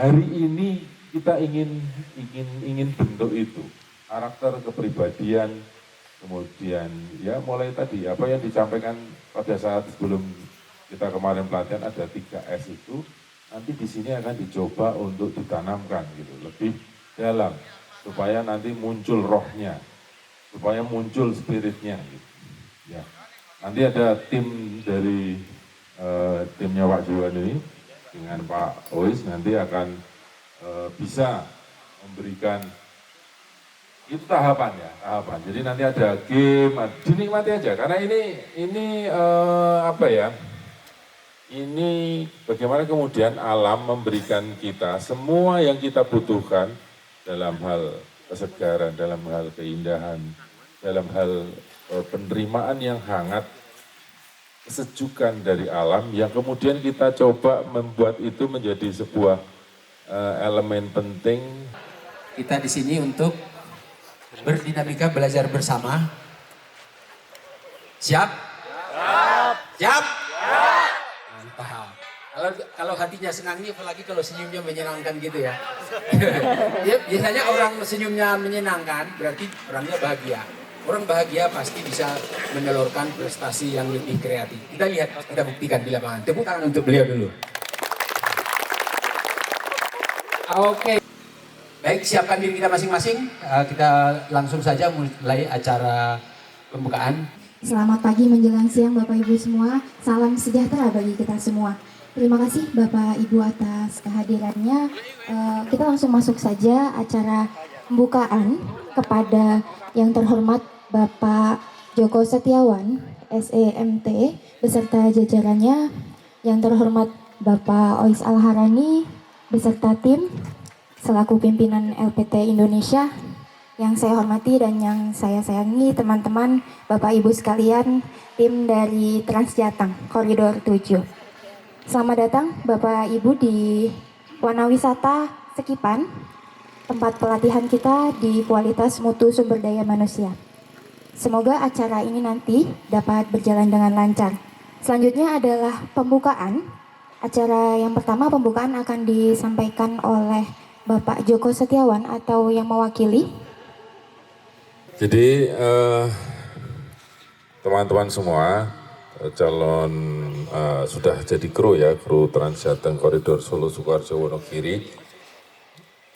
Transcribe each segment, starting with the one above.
hari ini kita ingin bentuk itu, karakter, kepribadian, kemudian ya mulai tadi apa yang disampaikan pada saat sebelum kita kemarin pelatihan ada 3S itu, nanti di sini akan dicoba untuk ditanamkan gitu, lebih dalam supaya nanti muncul rohnya, supaya muncul spiritnya gitu. Ya. Nanti ada tim dari timnya Pak Juwan ini dengan Pak Ois nanti akan bisa memberikan itu tahapan ya, tahapan. Jadi nanti ada game, dinikmati aja karena ini apa ya? Ini bagaimana kemudian alam memberikan kita semua yang kita butuhkan dalam hal kesegaran, dalam hal keindahan, dalam hal penerimaan yang hangat, kesejukan dari alam yang kemudian kita coba membuat itu menjadi sebuah elemen penting. Kita di sini untuk berdinamika belajar bersama. Siap? Siap. Siap? Mantap. Kalau hatinya senang nih, apalagi kalau senyumnya menyenangkan gitu ya. Ya biasanya orang senyumnya menyenangkan berarti orangnya bahagia. Orang bahagia pasti bisa menelurkan prestasi yang lebih kreatif. Kita lihat, kita buktikan di lapangan. Tepuk tangan untuk beliau dulu. Oke. Baik, siapkan diri kita masing-masing. Kita langsung saja mulai acara pembukaan. Selamat pagi menjelang siang Bapak Ibu semua. Salam sejahtera bagi kita semua. Terima kasih Bapak Ibu atas kehadirannya. Kita langsung masuk saja acara pembukaan kepada yang terhormat Bapak Joko Setiawan, SEMT, beserta jajarannya. Yang terhormat Bapak Ois Al-Harani, beserta tim, selaku pimpinan LPT Indonesia. Yang saya hormati dan yang saya sayangi teman-teman, Bapak Ibu sekalian, tim dari Transjateng, Koridor 7. Selamat datang Bapak Ibu di Wana Wisata Sekipan, tempat pelatihan kita di kualitas mutu sumber daya manusia. Semoga acara ini nanti dapat berjalan dengan lancar. Selanjutnya adalah pembukaan. Acara yang pertama, pembukaan akan disampaikan oleh Bapak Joko Setiawan atau yang mewakili. Jadi teman-teman semua calon sudah jadi kru ya, kru Transjateng Koridor Solo Sukoharjo Wonogiri.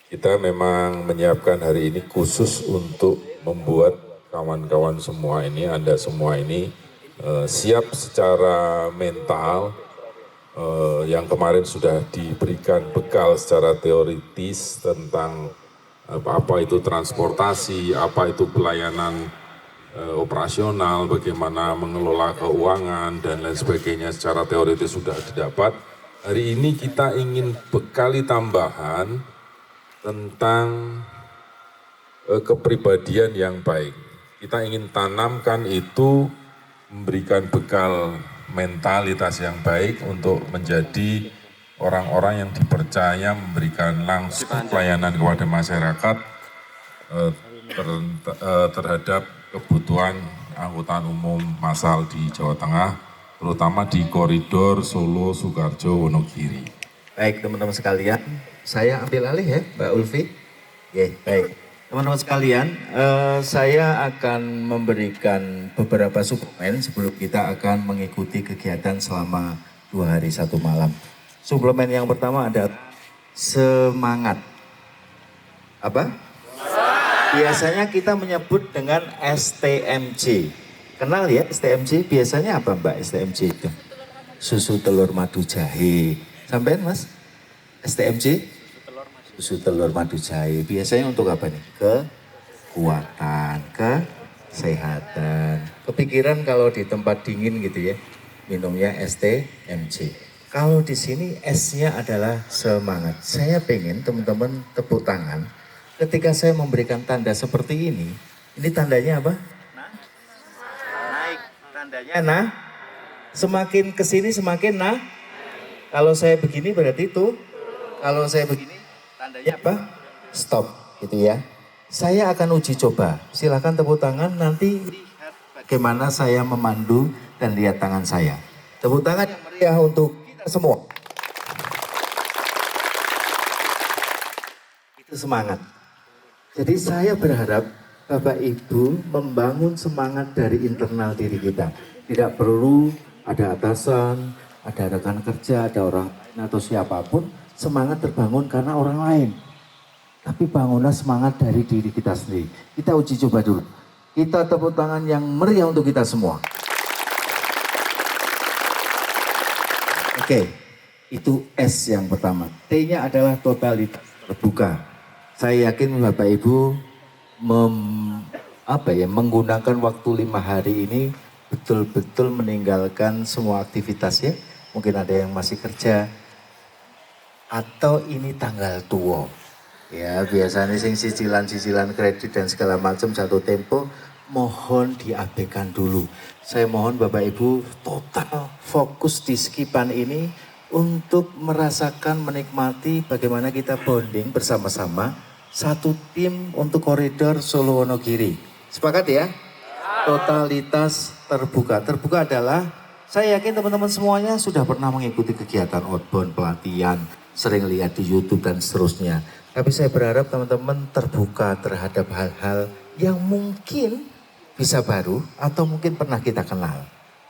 Kita memang menyiapkan hari ini khusus untuk membuat kawan-kawan semua ini, Anda semua ini siap secara mental. Yang kemarin sudah diberikan bekal secara teoritis tentang apa itu transportasi, apa itu pelayanan operasional, bagaimana mengelola keuangan dan lain sebagainya secara teoritis sudah didapat. Hari ini kita ingin bekali tambahan tentang kepribadian yang baik. Kita ingin tanamkan itu, memberikan bekal mentalitas yang baik untuk menjadi orang-orang yang dipercaya memberikan langsung pelayanan kepada masyarakat terhadap kebutuhan angkutan umum massal di Jawa Tengah, terutama di koridor Solo, Sukoharjo, Wonogiri. Baik teman-teman sekalian, saya ambil alih ya Mbak Ulfi. Baik teman-teman sekalian, saya akan memberikan beberapa suplemen sebelum kita akan mengikuti kegiatan selama 2 hari 1 malam. Suplemen yang pertama ada semangat. Apa? Biasanya kita menyebut dengan STMJ. Kenal ya STMJ? Biasanya apa Mbak STMJ itu? Susu telur madu jahe. Sampai Mas? STMJ? Susu telur madu jahe. Biasanya untuk apa nih? Kekuatan, kesehatan. Kepikiran kalau di tempat dingin gitu ya, minumnya STMJ. Kalau di sini S-nya adalah semangat. Saya pengen teman-teman tepuk tangan ketika saya memberikan tanda seperti ini. Ini tandanya apa? Naik. Tandanya semakin kesini semakin Kalau saya begini berarti itu. Kalau saya begini tandanya apa? Stop, gitu ya. Saya akan uji coba. Silakan tepuk tangan, nanti lihat bagaimana saya memandu dan lihat tangan saya. Tepuk tangan yang meriah untuk kita semua. semangat. Jadi saya berharap Bapak Ibu membangun semangat dari internal diri kita. Tidak perlu ada atasan, ada rekan kerja, ada orang lain atau siapapun. Semangat terbangun karena orang lain. Tapi bangunlah semangat dari diri kita sendiri. Kita uji coba dulu. Kita tepuk tangan yang meriah untuk kita semua. Oke, itu S yang pertama. T-nya adalah totalitas terbuka. Saya yakin Bapak Ibu menggunakan waktu 5 hari ini betul-betul meninggalkan semua aktivitas ya. Mungkin ada yang masih kerja atau ini tanggal tua. Ya biasanya sing cicilan-cicilan kredit dan segala macam jatuh tempo, mohon diabaikan dulu. Saya mohon Bapak Ibu total fokus di skipan ini untuk merasakan menikmati bagaimana kita bonding bersama-sama satu tim untuk koridor Solo Wonogiri. Sepakat ya? Totalitas terbuka. Terbuka adalah saya yakin teman-teman semuanya sudah pernah mengikuti kegiatan outbound, pelatihan, sering lihat di YouTube dan seterusnya. Tapi saya berharap teman-teman terbuka terhadap hal-hal yang mungkin bisa baru atau mungkin pernah kita kenal.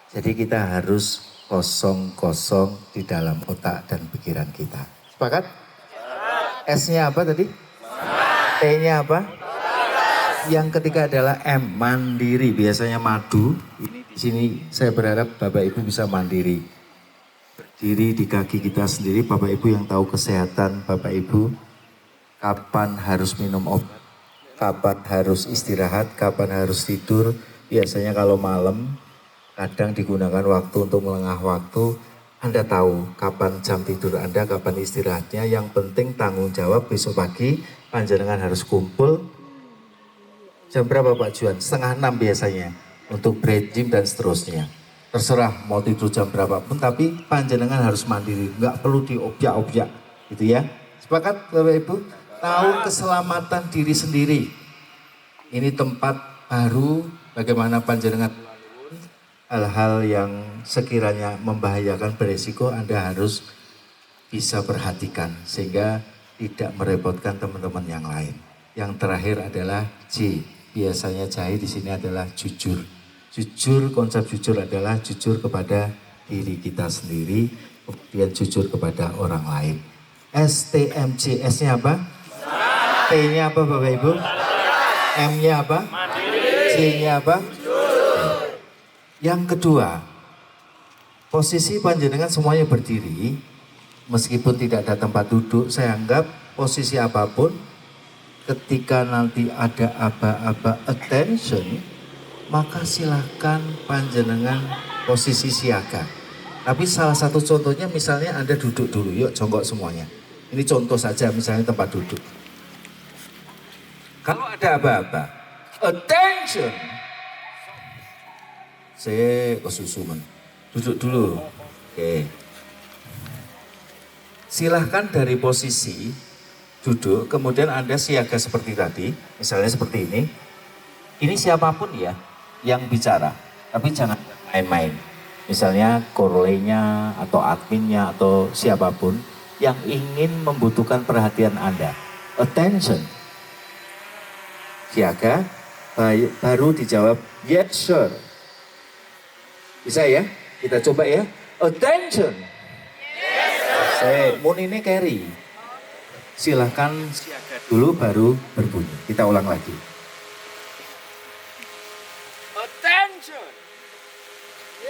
Jadi kita harus kosong-kosong di dalam otak dan pikiran kita. Sepakat? S-nya apa tadi? T-nya apa? Yang ketiga adalah M, mandiri. Biasanya madu. Ini di sini saya berharap Bapak Ibu bisa mandiri. Berdiri di kaki kita sendiri. Bapak Ibu yang tahu kesehatan Bapak Ibu. Kapan harus minum obat, kapan harus istirahat, kapan harus tidur. Biasanya kalau malam kadang digunakan waktu untuk melengah waktu. Anda tahu kapan jam tidur Anda, kapan istirahatnya. Yang penting tanggung jawab besok pagi panjenengan harus kumpul. Jam berapa Pak Juan? 5:30 biasanya untuk break gym dan seterusnya. Terserah mau tidur jam berapapun, tapi panjenengan harus mandiri, nggak perlu diobyak-obyak, gitu ya. Sepakat Bapak Ibu? Tahu keselamatan diri sendiri. Ini tempat baru, bagaimana panjenengan hal-hal yang sekiranya membahayakan beresiko Anda harus bisa perhatikan sehingga tidak merepotkan teman-teman yang lain. Yang terakhir adalah J. Biasanya jahe di sini adalah jujur. Jujur, konsep jujur adalah jujur kepada diri kita sendiri, kemudian jujur kepada orang lain. STMJ, S-nya apa? T-nya apa Bapak Ibu? M-nya apa? J-nya apa? Yang kedua, posisi panjenengan semuanya berdiri, meskipun tidak ada tempat duduk, saya anggap posisi apapun, ketika nanti ada aba-aba attention, maka silahkan panjenengan posisi siaga. Tapi salah satu contohnya misalnya Anda duduk dulu, yuk jongkok semuanya. Ini contoh saja misalnya tempat duduk. Kalau ada apa-apa, attention. Saya kesusuman. Duduk dulu. Oke. Silahkan dari posisi duduk, kemudian Anda siaga seperti tadi. Misalnya seperti ini. Ini siapapun ya yang bicara. Tapi jangan main-main. Misalnya korlenya atau adminnya atau siapapun yang ingin membutuhkan perhatian Anda. Attention. Siaga, baru dijawab yes sir. Bisa ya? Kita coba ya. Attention. Yes sir. Mun ini carry. Silahkan siaga dulu baru berbunyi. Kita ulang lagi. Attention.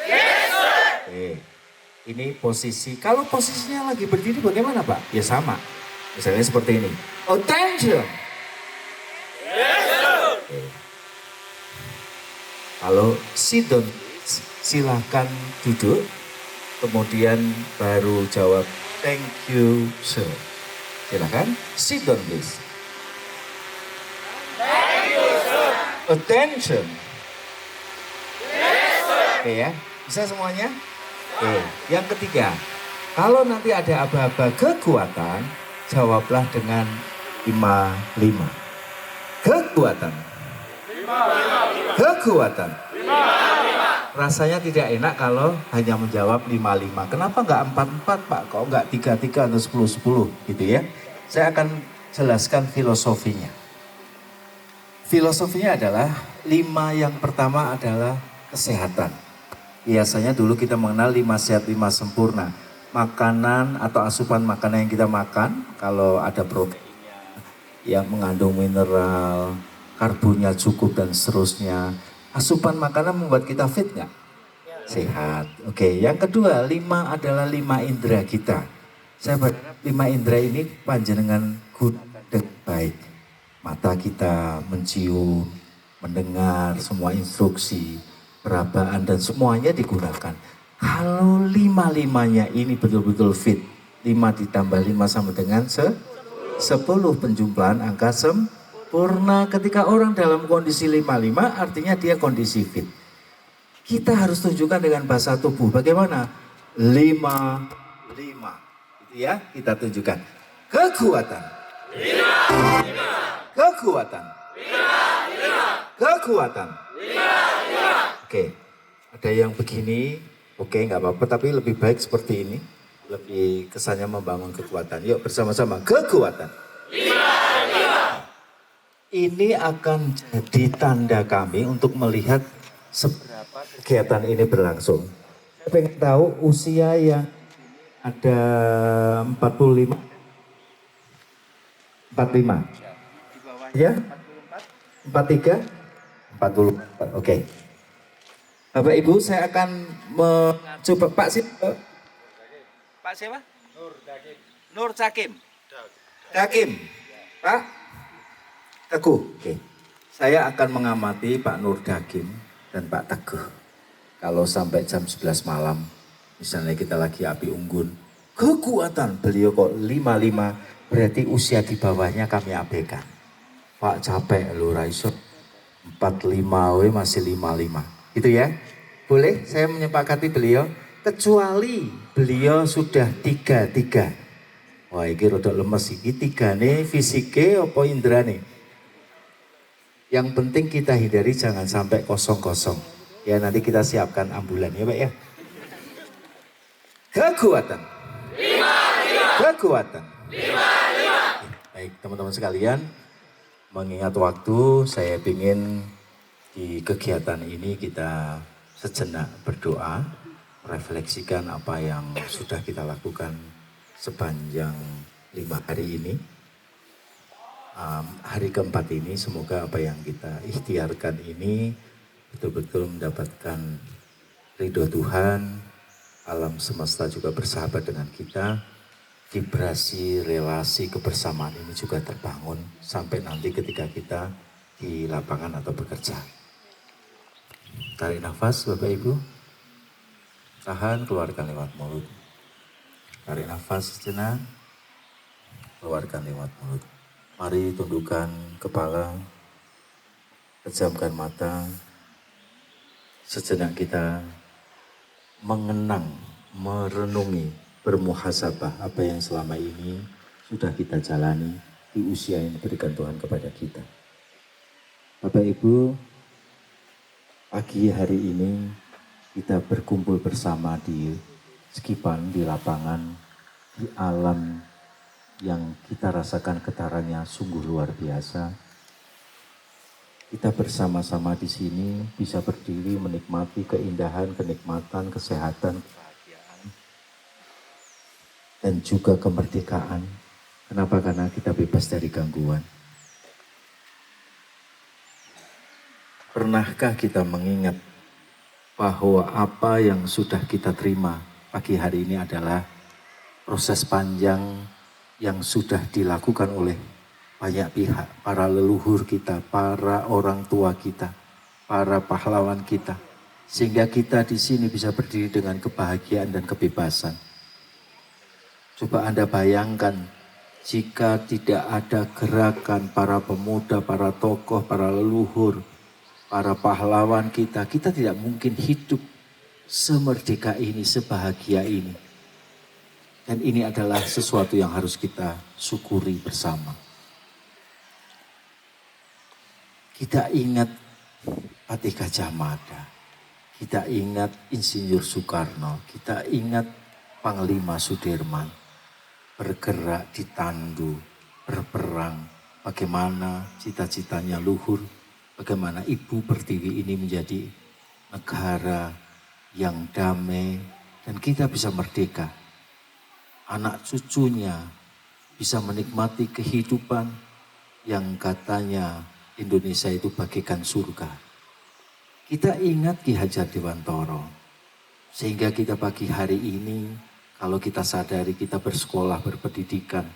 Yes sir. Oke. Ini posisi. Kalau posisinya lagi berdiri bagaimana Pak? Ya sama. Misalnya seperti ini. Attention. Kalau sit down, silahkan duduk, kemudian baru jawab thank you sir. Silahkan sit down please. Thank you sir. Attention. Yes sir. Oke ya, bisa semuanya? Oke, yang ketiga, kalau nanti ada aba-aba kekuatan, jawablah dengan 55. Kekuatan. Kekuatan. Rasanya tidak enak kalau hanya menjawab 55. Kenapa enggak 44 Pak? Kok enggak 33 atau 10-10 gitu ya? Saya akan jelaskan filosofinya. Filosofinya adalah 5 yang pertama adalah kesehatan. Biasanya dulu kita mengenal 5 sehat 5 sempurna. Makanan atau asupan makanan yang kita makan, kalau ada proteinnya yang mengandung mineral, karbonnya cukup dan seterusnya. Asupan makanan membuat kita fit nggak? Sehat. Oke, yang kedua 5 adalah 5 indera kita. Saya berharap 5 indera ini panjenengan gunakan baik. Mata kita mencium, mendengar semua instruksi, perabaan dan semuanya digunakan. Kalau 5-5-nya ini betul-betul fit, 5 ditambah 5 sama dengan 10 penjumlahan angka sempurna. Ketika orang dalam kondisi 5-5 artinya dia kondisi fit. Kita harus tunjukkan dengan bahasa tubuh bagaimana? 5-5. Itu ya, kita tunjukkan. Kekuatan. 5-5. Kekuatan. 5-5. Kekuatan. 5-5. Oke, ada yang begini, oke nggak apa-apa, tapi lebih baik seperti ini. Lebih kesannya membangun kekuatan. Yuk bersama-sama, kekuatan. 5-5. Ini akan jadi tanda kami untuk melihat seberapa kegiatan ini berlangsung. Saya pengen tahu usia yang ada 45. 45. Ya? 43? 44. Oke. Bapak Ibu, saya akan mencoba Pak Pak siapa? Nur Cakim. Cakim. Pak Teguh. Oke. Saya akan mengamati Pak Nur Dakim dan Pak Teguh. Kalau sampai jam 11 malam, misalnya kita lagi api unggun, kekuatan beliau kok 55, berarti usia di bawahnya kami abaikan. Pak capek lu Raiso, 45 we masih 55. Gitu ya. Boleh saya menyepakati beliau, kecuali beliau sudah 33. Wah ini rodok lemes, ini 3 nih fisiknya apa indera nih. Yang penting kita hindari jangan sampai kosong-kosong. Ya nanti kita siapkan ambulan ya Pak ya. Kekuatan. 5-5. Kekuatan. 5-5. Baik teman-teman sekalian, mengingat waktu saya ingin di kegiatan ini kita sejenak berdoa, refleksikan apa yang sudah kita lakukan sepanjang 5 hari ini. Hari keempat ini semoga apa yang kita ikhtiarkan ini betul-betul mendapatkan ridho Tuhan, alam semesta juga bersahabat dengan kita, vibrasi relasi kebersamaan ini juga terbangun sampai nanti ketika kita di lapangan atau bekerja. Tarik nafas Bapak Ibu, tahan, keluarkan lewat mulut. Tarik nafas sejenak, keluarkan lewat mulut. Mari tundukkan kepala, pejamkan mata. Sejenak kita mengenang, merenungi, bermuhasabah apa yang selama ini sudah kita jalani di usia yang diberikan Tuhan kepada kita. Bapak Ibu, pagi hari ini kita berkumpul bersama di Skipan, di lapangan, di alam yang kita rasakan getarannya sungguh luar biasa. Kita bersama-sama di sini bisa berdiri menikmati keindahan, kenikmatan, kesehatan, kebahagiaan, dan juga kemerdekaan. Kenapa? Karena kita bebas dari gangguan. Pernahkah kita mengingat bahwa apa yang sudah kita terima pagi hari ini adalah proses panjang yang sudah dilakukan oleh banyak pihak, para leluhur kita, para orang tua kita, para pahlawan kita, sehingga kita di sini bisa berdiri dengan kebahagiaan dan kebebasan. Coba Anda bayangkan jika tidak ada gerakan para pemuda, para tokoh, para leluhur, para pahlawan kita, kita tidak mungkin hidup semerdeka ini, sebahagia ini. Dan ini adalah sesuatu yang harus kita syukuri bersama. Kita ingat Patih Gajah Mada, kita ingat Insinyur Soekarno, kita ingat Panglima Sudirman, bergerak di tandu, berperang, bagaimana cita-citanya luhur, bagaimana Ibu Pertiwi ini menjadi negara yang damai dan kita bisa merdeka. Anak cucunya bisa menikmati kehidupan yang katanya Indonesia itu bagaikan surga. Kita ingat Ki Hajar Dewantoro, sehingga kita pagi hari ini kalau kita sadari kita bersekolah, berpendidikan,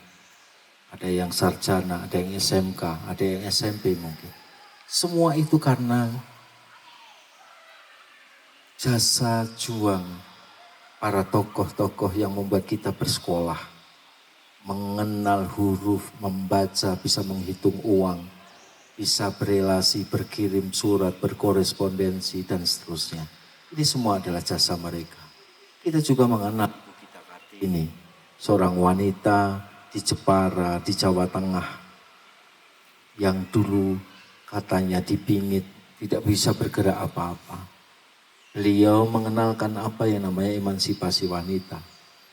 ada yang sarjana, ada yang SMK, ada yang SMP mungkin. Semua itu karena jasa juang para tokoh-tokoh yang membuat kita bersekolah, mengenal huruf, membaca, bisa menghitung uang, bisa berelasi, berkirim surat, berkorespondensi, dan seterusnya. Ini semua adalah jasa mereka. Kita juga mengenal Ibu Gita Kartini, seorang wanita di Jepara, di Jawa Tengah, yang dulu katanya dipingit, tidak bisa bergerak apa-apa. Beliau mengenalkan apa yang namanya emansipasi wanita.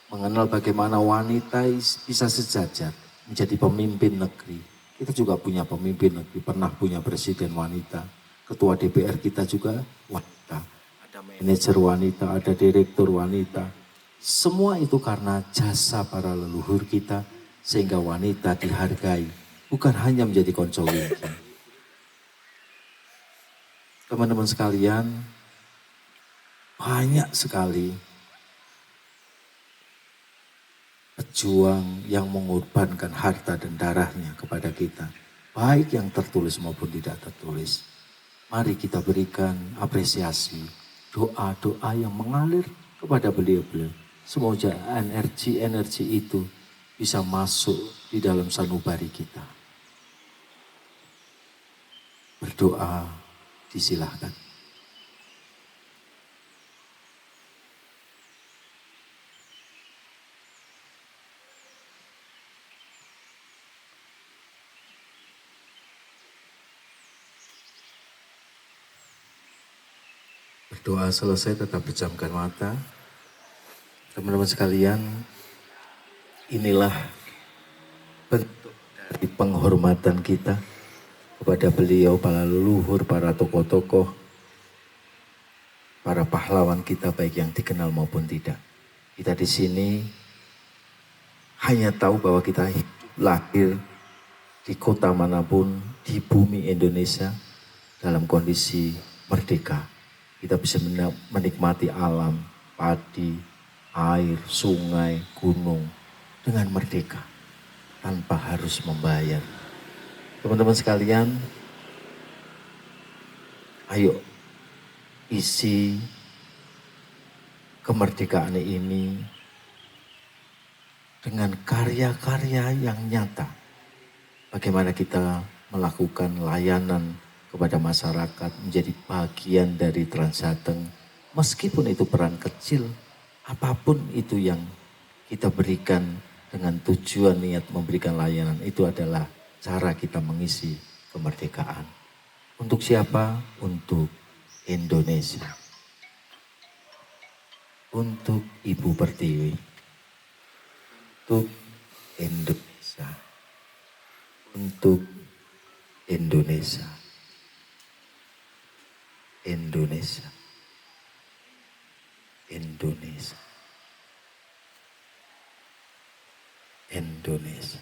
Mengenal bagaimana wanita bisa sejajar menjadi pemimpin negeri. Kita juga punya pemimpin negeri, pernah punya presiden wanita. Ketua DPR kita juga wanita. Ada manajer wanita, ada direktur wanita. Semua itu karena jasa para leluhur kita sehingga wanita dihargai. Bukan hanya menjadi konco winki. Teman-teman sekalian, banyak sekali pejuang yang mengorbankan harta dan darahnya kepada kita. Baik yang tertulis maupun tidak tertulis. Mari kita berikan apresiasi, doa-doa yang mengalir kepada beliau-beliau. Semoga energi-energi itu bisa masuk di dalam sanubari kita. Berdoa disilahkan. Doa selesai, tetap pejamkan mata. Teman-teman sekalian, inilah bentuk dari penghormatan kita kepada beliau, para leluhur, para tokoh-tokoh, para pahlawan kita baik yang dikenal maupun tidak. Kita di sini hanya tahu bahwa kita lahir di kota manapun di bumi Indonesia dalam kondisi merdeka. Kita bisa menikmati alam, padi, air, sungai, gunung dengan merdeka tanpa harus membayar. Teman-teman sekalian, ayo isi kemerdekaan ini dengan karya-karya yang nyata. Bagaimana kita melakukan layanan kepada masyarakat, menjadi bagian dari Trans Jateng. Meskipun itu peran kecil, apapun itu yang kita berikan dengan tujuan niat memberikan layanan, itu adalah cara kita mengisi kemerdekaan. Untuk siapa? Untuk Indonesia. Untuk Ibu Pertiwi. Untuk Indonesia. Untuk Indonesia. Indonesia. Indonesia. Indonesia.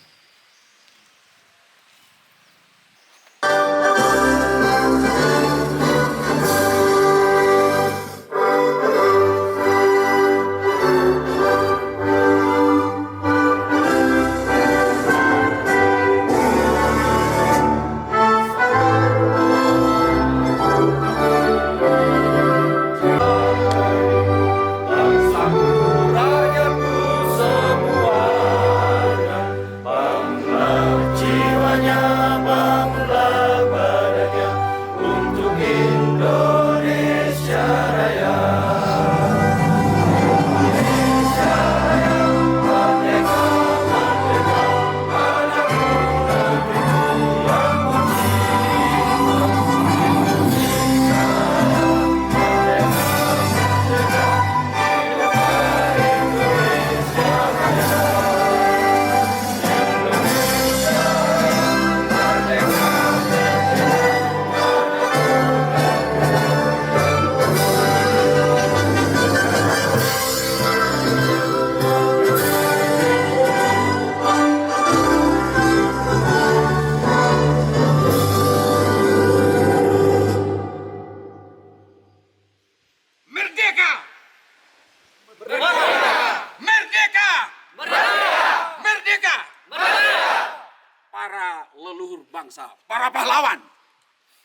para leluhur bangsa, para pahlawan,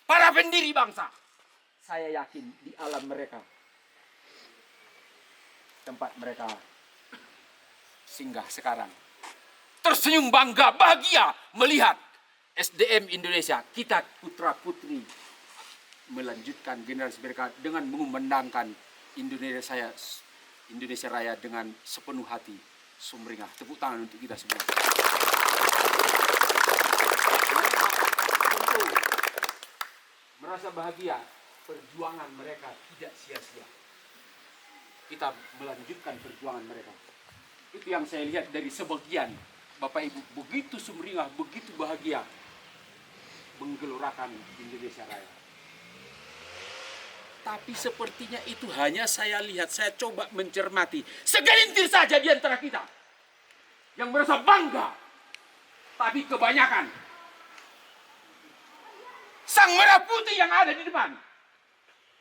para pendiri bangsa. Saya yakin di alam mereka, tempat mereka singgah sekarang, tersenyum bangga, bahagia melihat SDM Indonesia, kita putra-putri melanjutkan generasi mereka dengan mengumandangkan Indonesia Raya dengan sepenuh hati, sumringah. Tepuk tangan untuk kita semua. Tentu merasa bahagia, perjuangan mereka tidak sia-sia. Kita melanjutkan perjuangan mereka. Itu yang saya lihat dari sebagian Bapak Ibu, begitu sumringah, begitu bahagia menggelorakan Indonesia Raya. Tapi sepertinya itu hanya saya lihat, saya coba mencermati. Segelintir saja di antara kita yang merasa bangga. Tapi kebanyakan sang merah putih yang ada di depan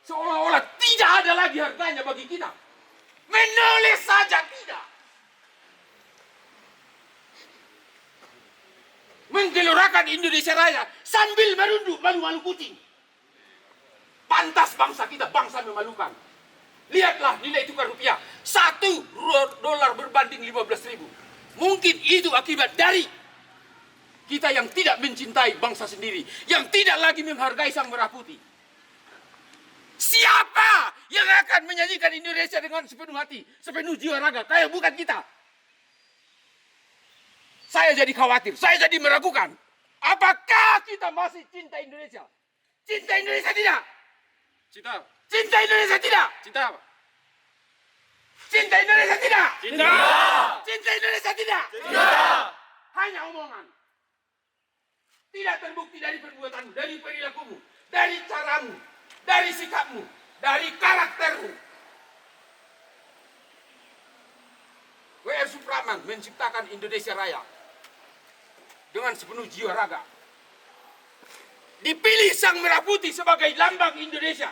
seolah-olah tidak ada lagi harganya bagi kita. Menulis saja tidak. Menggelorakan Indonesia Raya sambil merunduk malu-malu kucing. Pantas bangsa kita, bangsa memalukan. Lihatlah nilai tukar rupiah. $1 berbanding 15.000. Mungkin itu akibat dari kita yang tidak mencintai bangsa sendiri. Yang tidak lagi menghargai sang merah putih. Siapa yang akan menyanyikan Indonesia dengan sepenuh hati, sepenuh jiwa raga? Kayak bukan kita. Saya jadi khawatir, saya jadi meragukan. Apakah kita masih cinta Indonesia? Cinta Indonesia tidak? Cinta Indonesia tidak? Cinta apa? Cinta Indonesia tidak? Cinta. Cinta Indonesia tidak? Cinta. Hanya omongan. Tidak terbukti dari perbuatanmu, dari perilakumu, dari caramu, dari sikapmu, dari karaktermu. W.R. Supratman menciptakan Indonesia Raya dengan sepenuh jiwa raga. Dipilih sang merah putih sebagai lambang Indonesia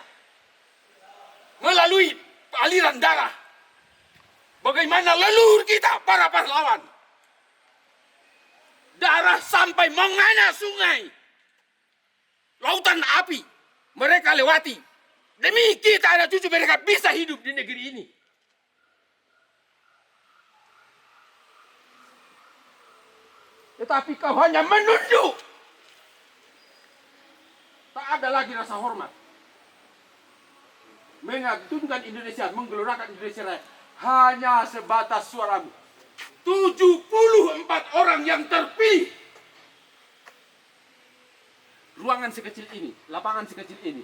melalui aliran darah. Bagaimana leluhur kita, para pahlawan, darah sampai mengena sungai, lautan api mereka lewati demi kita anak cucu mereka bisa hidup di negeri ini. Tetapi kau hanya menunduk. Tak ada lagi rasa hormat. Mengagungkan Indonesia, menggelorakan Indonesia Raya hanya sebatas suaramu. 74 orang yang terpilih. Ruangan sekecil ini, lapangan sekecil ini,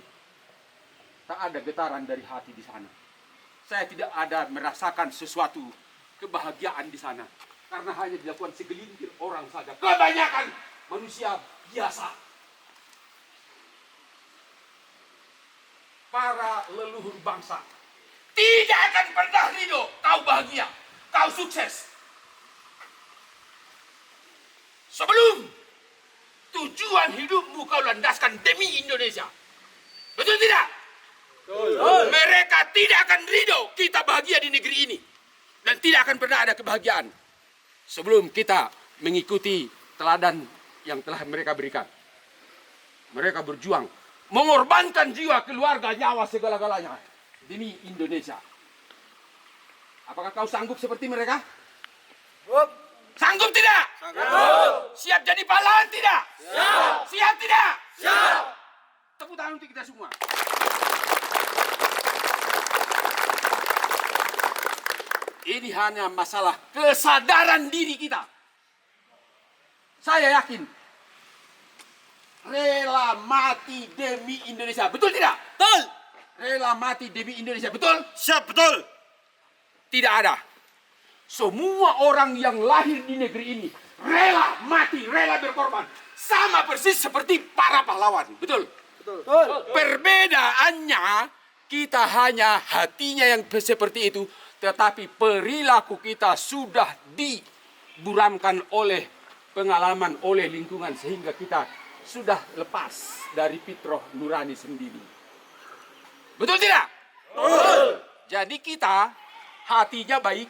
tak ada getaran dari hati di sana. Saya tidak ada merasakan sesuatu kebahagiaan di sana. Karena hanya dilakukan segelintir orang saja. Kebanyakan manusia biasa. Para leluhur bangsa tidak akan pernah ridho kau bahagia, kau sukses. Sebelum tujuan hidupmu kau landaskan demi Indonesia. Betul tidak? Betul. Mereka tidak akan ridho kita bahagia di negeri ini. Dan tidak akan pernah ada kebahagiaan sebelum kita mengikuti teladan yang telah mereka berikan. Mereka berjuang, mengorbankan jiwa, keluarga, nyawa, segala-galanya demi Indonesia. Apakah kau sanggup seperti mereka? Sanggup tidak? Sanggup. Siap jadi pahlawan tidak? Siap. Siap tidak? Siap. Tepuk tangan untuk kita semua. Ini hanya masalah kesadaran diri kita. Saya yakin rela mati demi Indonesia. Betul tidak? Betul. Rela mati demi Indonesia. Betul? Siap, betul. Tidak ada. Semua orang yang lahir di negeri ini rela mati, rela berkorban. Sama persis seperti para pahlawan. Betul? Betul. Perbedaannya kita hanya hatinya yang seperti itu, tetapi perilaku kita sudah diburamkan oleh pengalaman, oleh lingkungan, sehingga kita sudah lepas dari fitrah nurani sendiri. Betul tidak? Betul. Jadi kita hatinya baik,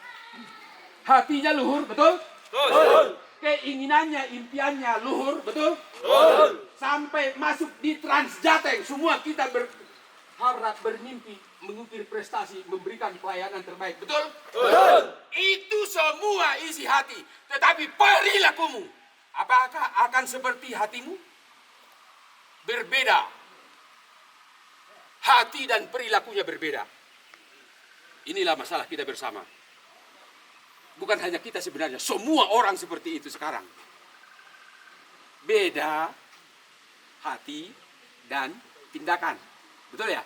hatinya luhur, betul? Betul. keinginannya, impiannya luhur, betul? Betul. Sampai masuk di Transjateng, semua kita berharap, bermimpi, mengukir prestasi, memberikan pelayanan terbaik, betul? Betul. Itu semua isi hati, tetapi perilakumu, apakah akan seperti hatimu? Berbeda. Hati dan perilakunya berbeda. Inilah masalah kita bersama. Bukan hanya kita sebenarnya, semua orang seperti itu sekarang. Beda hati dan tindakan. Betul ya?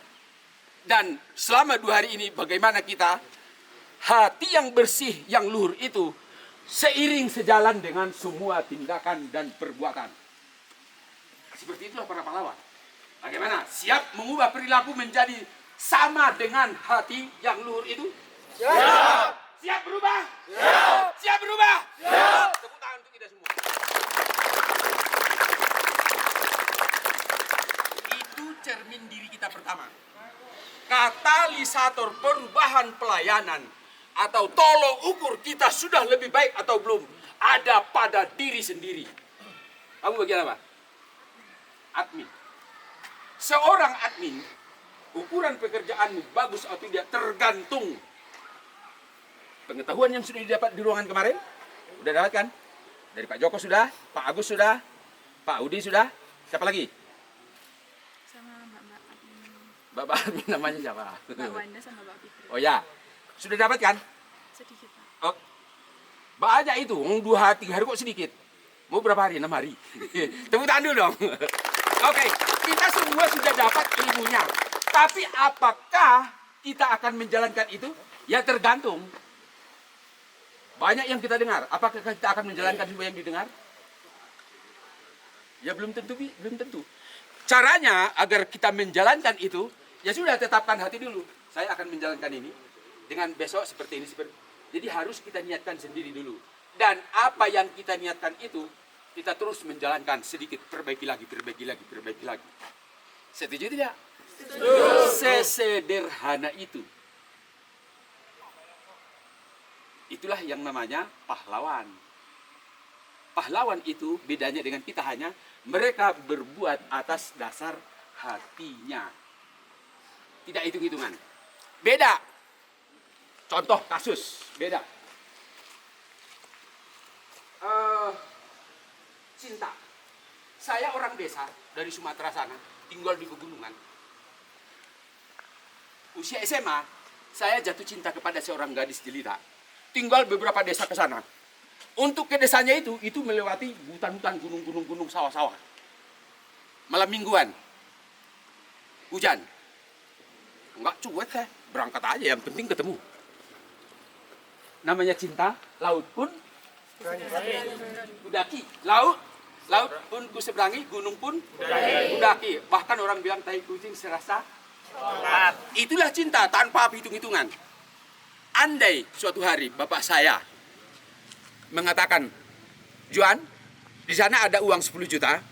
Dan selama 2 hari ini bagaimana kita hati yang bersih, yang luhur itu seiring sejalan dengan semua tindakan dan perbuatan. Seperti itulah para pahlawan. Bagaimana? Siap mengubah perilaku menjadi sama dengan hati yang luhur itu? Siap! Siap berubah? Siap! Siap berubah? Siap! Tepuk tangan untuk kita semua. Itu cermin diri kita pertama. Katalisator perubahan pelayanan atau tolok ukur kita sudah lebih baik atau belum ada pada diri sendiri. Kamu bagian apa? Admin. Seorang admin, ukuran pekerjaanmu bagus atau tidak tergantung pengetahuan yang sudah didapat di ruangan kemarin. Sudah dapat kan? Dari Pak Joko sudah, Pak Agus sudah, Pak Udi sudah. Siapa lagi? Sama Mbak Admin. Bapak admin namanya siapa? Mbak Wanda sama Mbak Fitri. Oh ya, sudah dapat kan? Sedikit, Pak. Oh, banyak itu. 2 hari, 3 hari kok sedikit. Mau berapa hari? 6 hari. Tepuk tangan dulu dong. Oke, kita semua sudah dapat ilmunya. Tapi apakah kita akan menjalankan itu? Ya tergantung. Banyak yang kita dengar. Apakah kita akan menjalankan semua yang didengar? Ya belum tentu, belum tentu. Caranya agar kita menjalankan itu, ya sudah tetapkan hati dulu. Saya akan menjalankan ini dengan besok seperti ini. Jadi harus kita niatkan sendiri dulu. Dan apa yang kita niatkan itu, kita terus menjalankan sedikit, perbaiki lagi, perbaiki lagi, perbaiki lagi. Setuju tidak? Setuju. Sesederhana itu. Itulah yang namanya pahlawan. Pahlawan itu bedanya dengan kita hanya mereka berbuat atas dasar hatinya. Tidak hitung-hitungan. Beda. Contoh kasus, beda. Cinta. Saya orang desa dari Sumatera sana, tinggal di pegunungan. Usia SMA, saya jatuh cinta kepada seorang gadis jelita. Tinggal beberapa desa ke sana. Untuk ke desanya itu melewati hutan-hutan, gunung-gunung, sawah-sawah. Malam mingguan, hujan. Enggak cuek saya, berangkat aja, yang penting ketemu. Namanya cinta, laut pun kudaki. Laut pun kuseberangi, gunung pun kudaki. Bahkan orang bilang tai kucing serasa itulah cinta tanpa hitung-hitungan. Andai suatu hari bapak saya mengatakan, Juan, di sana ada uang 10 juta,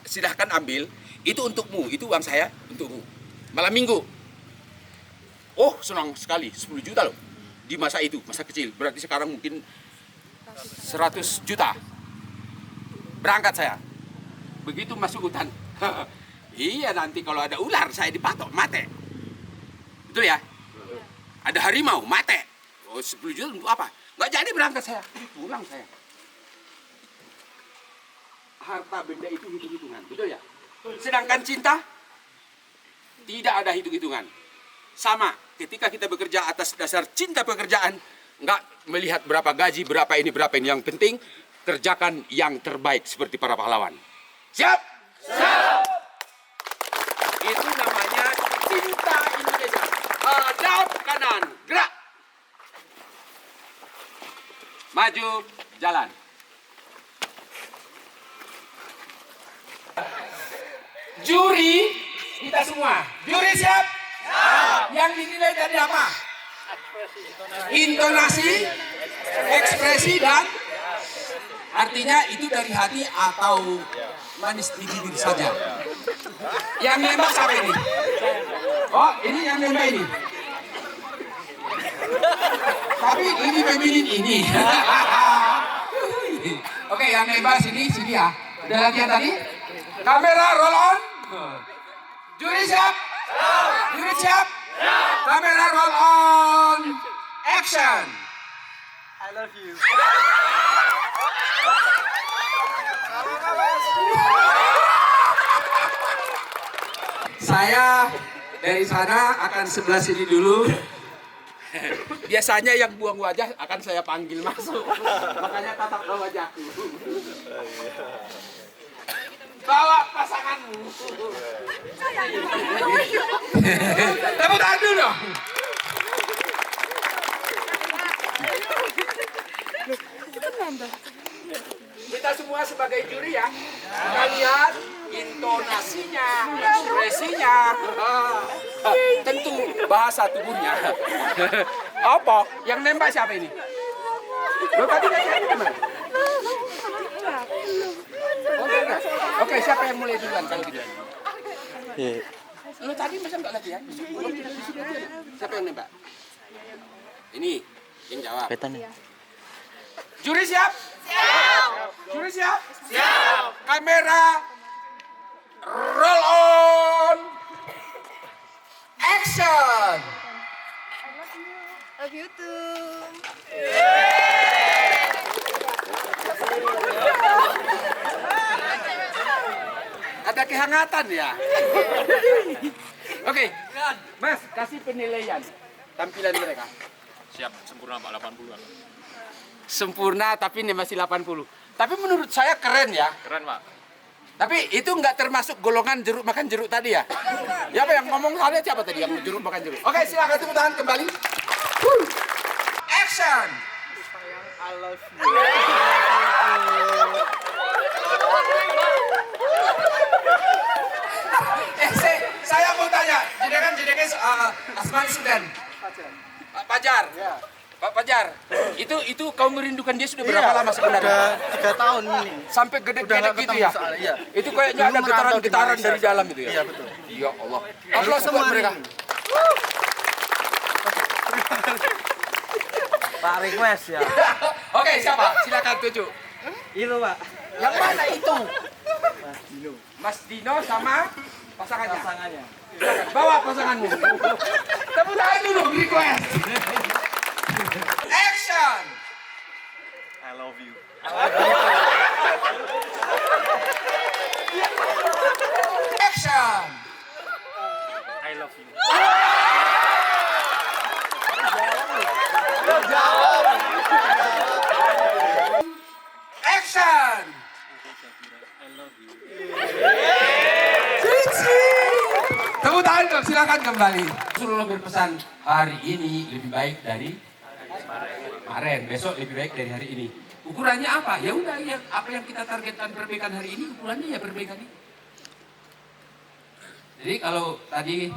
silahkan ambil, itu untukmu, itu uang saya untukmu. Malam minggu. Oh, senang sekali, 10 juta loh. Di masa itu, masa kecil, berarti sekarang mungkin 100 juta. Berangkat saya. Begitu masuk hutan. Iya, nanti kalau ada ular, saya dipatok, mate. Betul ya? Ada harimau, mate. Oh, 10 juta untuk apa? Nggak jadi berangkat saya. Pulang saya. Harta benda itu hitung-hitungan, betul ya? Sedangkan cinta, tidak ada hitung-hitungan. Sama, ketika kita bekerja atas dasar cinta pekerjaan, nggak melihat berapa gaji, berapa ini. Yang penting, kerjakan yang terbaik seperti para pahlawan. Siap? Siap! Itu namanya cinta Indonesia. Hadap kanan, gerak. Maju, jalan. Juri, kita semua. Juri siap? Yang dinilai dari apa? Intonasi, ekspresi, dan artinya itu dari hati atau manis di bibir saja. Yang nembak siapa ini? Oh, ini yang nembak ini. Tapi ini feminin ini. Oke, yang nembak sini ya. Udah latihan tadi? Kamera roll on. Juri siap? Juri siap? Kamera roll on. Action. I love you. Saya dari sana akan sebelah sini dulu. Biasanya yang buang wajah akan saya panggil masuk. Makanya tatap wajahku. Bawa pasanganmu. Tepuk tangan dulu dong. Kita semua sebagai juri ya. Kita lihat intonasinya, ekspresinya, tentu bahasa tubuhnya. Apa? Yang nembak siapa ini? Lo tadi latihan gimana? Oke, siapa yang mulai duluan kalau gitu? Lo tadi masa nggak latihan? Siapa yang nembak? Ini yang jawab. Juri siap? Siap. Juri siap? Siap. Kamera roll on. Action. Love you too. Ada kehangatan ya. Oke, Mas, kasih penilaian tampilan mereka. Siap, sempurna Pak, 80-an. Sempurna tapi ini masih 80. Tapi menurut saya keren ya. Keren Pak. Tapi itu nggak termasuk golongan jeruk makan jeruk tadi ya? Ya apa yang ngomong tadi siapa tadi yang jeruk makan jeruk? Oke, silakan tepuk tangan kembali. Action. I love you. Saya mau tanya, jenengan Asman Sudan. Pak Fajar. Pak Fajar, itu kau merindukan dia sudah berapa lama sebenarnya? Udah 3 tahun ini. Sampai gede-gede Udah nggak gitu ketemu ya? soalnya, iya. Itu kayaknya Dulu ada merantau di getaran-getaran Malaysia. dari dalam gitu ya? Iya, betul. Ya Allah. Aplaus buat mereka. Pak request ya. Oke, siapa? Silakan tunjuk. Itu Pak. Yang mana itu? Mas Dino. Mas Dino sama pasangannya. Pasangannya. Silakan, bawa pasanganmu. Tepuk tangan dulu, request. Action. I love you. Action. I love you. Action. Tepuk tangan dong, silakan kembali. Suruh berpesan hari ini lebih baik dari kemarin, besok lebih baik dari hari ini. Ukurannya apa? Ya udah, ya apa yang kita targetkan perbaikan hari ini, ukurannya ya perbaikan ini. Jadi kalau tadi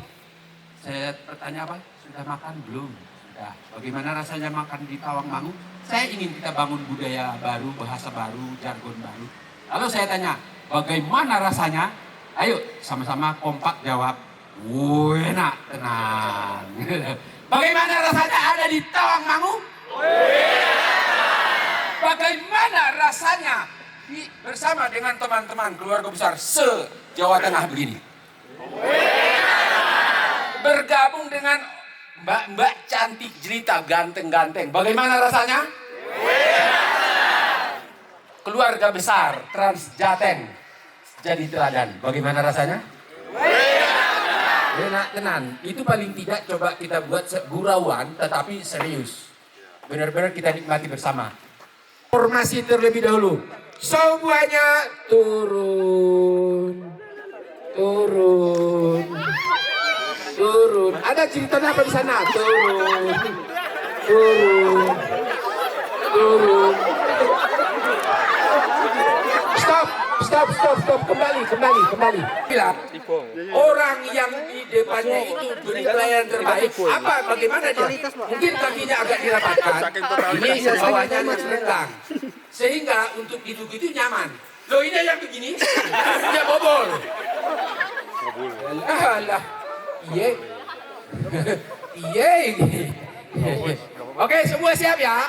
saya bertanya apa? Sudah makan belum? Sudah. Bagaimana rasanya makan di Tawangmangu? Saya ingin kita bangun budaya baru, bahasa baru, jargon baru. Lalu saya tanya, bagaimana rasanya? Ayo sama-sama kompak jawab. Enak, tenang. Bagaimana rasanya ada di Tawangmangu? Bagaimana rasanya bersama dengan teman-teman keluarga besar se-Jawa Tengah begini? Bergabung dengan mbak-mbak cantik, jelita, ganteng-ganteng. Bagaimana rasanya? Keluarga besar Trans Jateng jadi teladan. Bagaimana rasanya? Enak tenan. Itu paling tidak coba kita buat gurauan tetapi serius. Benar-benar kita nikmati bersama. Formasi terlebih dahulu. Semuanya turun. Turun. Turun. Ada cerita apa di sana? Turun. Turun. Turun. Stop. Kembali. Bilang, orang yang di depannya itu beri pelayanan terbaik. Bagaimana dia? Mungkin kakinya agak dirapatkan. Ini bawahnya agak renggang. Sehingga untuk duduk itu nyaman. Loh ini yang begini, dia bobol. Alah, iya ini. Oke, semua siap ya?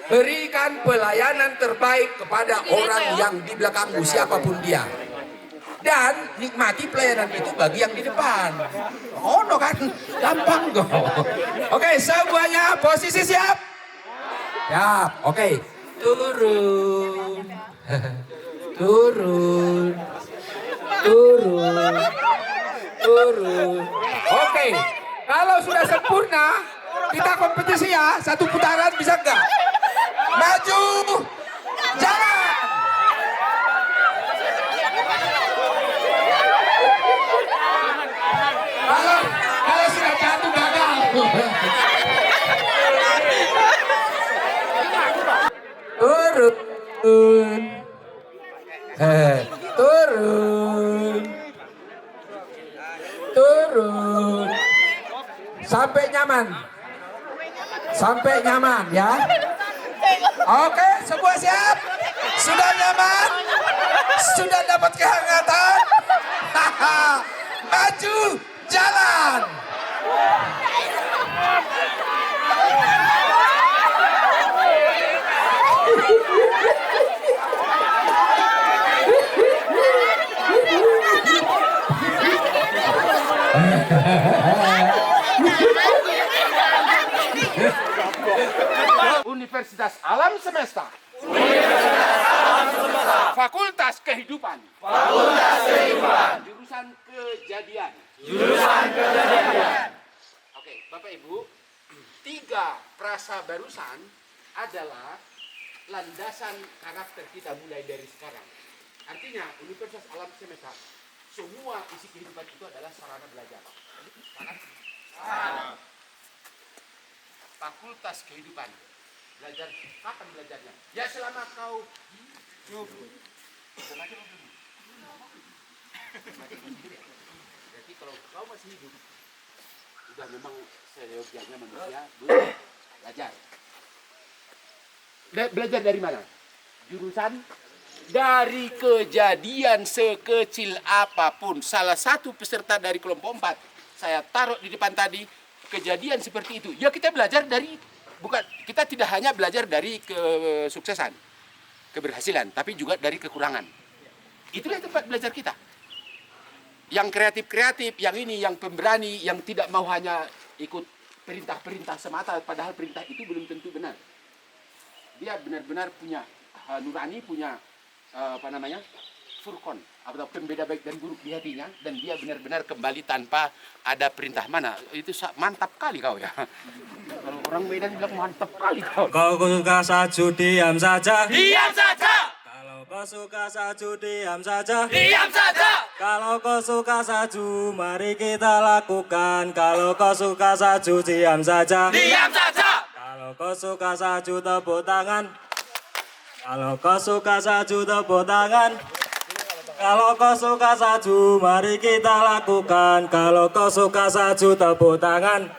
Berikan pelayanan terbaik kepada orang yang di belakangmu, siapapun dia. Dan nikmati pelayanan itu bagi yang di depan. Oh, no kan? Gampang kok. Oke, semuanya posisi siap? Siap, oke. Turun. Turun. Turun. Turun. Oke, kalau sudah sempurna, kita kompetisi ya. Satu putaran bisa enggak? Maju. Jalan. Kalau sudah jatuh gagal. Turun. Turun. Turun. Sampai nyaman. Sampai nyaman ya. Oke, semua siap? Sudah nyaman? Sudah dapat kehangatan? Maju, jalan. Universitas Alam Semesta. Fakultas Kehidupan. Jurusan Kejadian. Oke, Bapak Ibu, 3 frasa barusan adalah landasan karakter kita mulai dari sekarang. Artinya Universitas Alam Semesta, semua isi kehidupan itu adalah sarana belajar. Fakultas Kehidupan. Belajar, kapan belajarnya? Ya selama kau hidup. Jadi kalau kau masih hidup, sudah memang seyogianya manusia belajar. Belajar dari mana? Jurusan dari kejadian sekecil apapun. Salah satu peserta dari kelompok 4 saya taruh di depan tadi, kejadian seperti itu. Ya kita belajar dari, bukan, kita tidak hanya belajar dari kesuksesan, keberhasilan, tapi juga dari kekurangan. Itulah tempat belajar kita. Yang kreatif-kreatif, yang ini, yang pemberani, yang tidak mau hanya ikut perintah-perintah semata, padahal perintah itu belum tentu benar. Dia benar-benar punya nurani, punya furqan, atau pembeda baik dan buruk di hatinya, dan dia benar-benar kembali tanpa ada perintah mana. Itu mantap kali kau ya. Kalau orang Medan bilang mantap kali kau. Kau suka saju, diam saja. Diam saja. Kalau kau suka saju, diam saja. Diam saja. Kalau kau suka saju, mari kita lakukan. Kalau kau suka saju, diam saja. Diam saja. Kalau kau suka saju, tepuk tangan. Kalau kau suka saju, tepuk tangan. Kalau kau suka saju, mari kita lakukan. Kalau kau suka saju, tepuk tangan.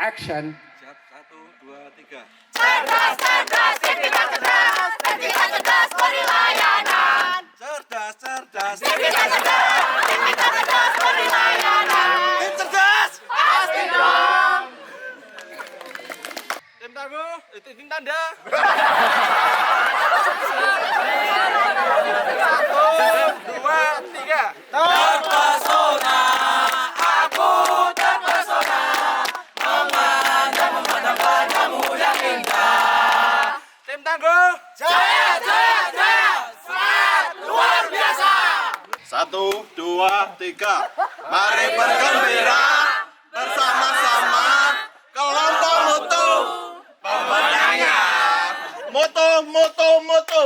Action. Siap, 1, 2, 3. Cerdas, cerdas, cerita cerdas, cerita cerdas, beri layanan. Cerdas, cerdas. Cerita cerdas, cerita cerdas, beri layanan. Tim cerdas. Pasti dong. Tim tangguh, tim tanda. 1, 2, 3. Terpesona, aku terpesona. Memandang wajahmu yang indah. Tim tangguh. Jaya, jaya, jaya, semangat luar biasa. 1, 2, 3. Mari bergembira bersama-sama kelompok mutu pemenangnya. Mutu, mutu, mutu.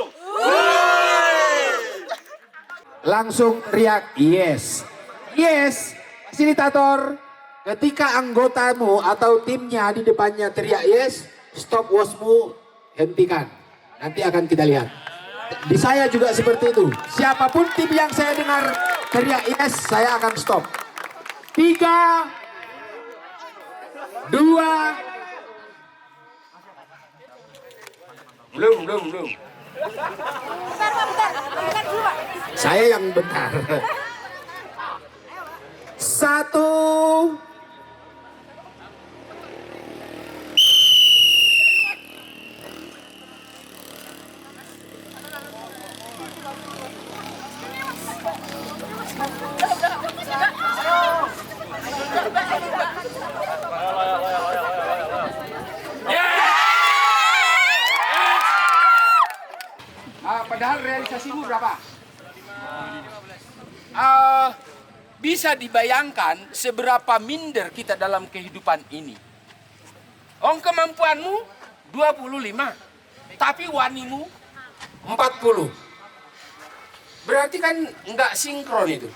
Langsung teriak yes. Yes, fasilitator. Ketika anggotamu atau timnya di depannya teriak yes, stop watchmu, hentikan. Nanti akan kita lihat. Di saya juga seperti itu. Siapapun tim yang saya dengar teriak yes, saya akan stop. 3, 2. Belum. Saya yang bentar. 1. Padahal realisasimu berapa? Bisa dibayangkan seberapa minder kita dalam kehidupan ini. Kemampuanmu 25, tapi wanimu 40. Berarti kan nggak sinkron itu.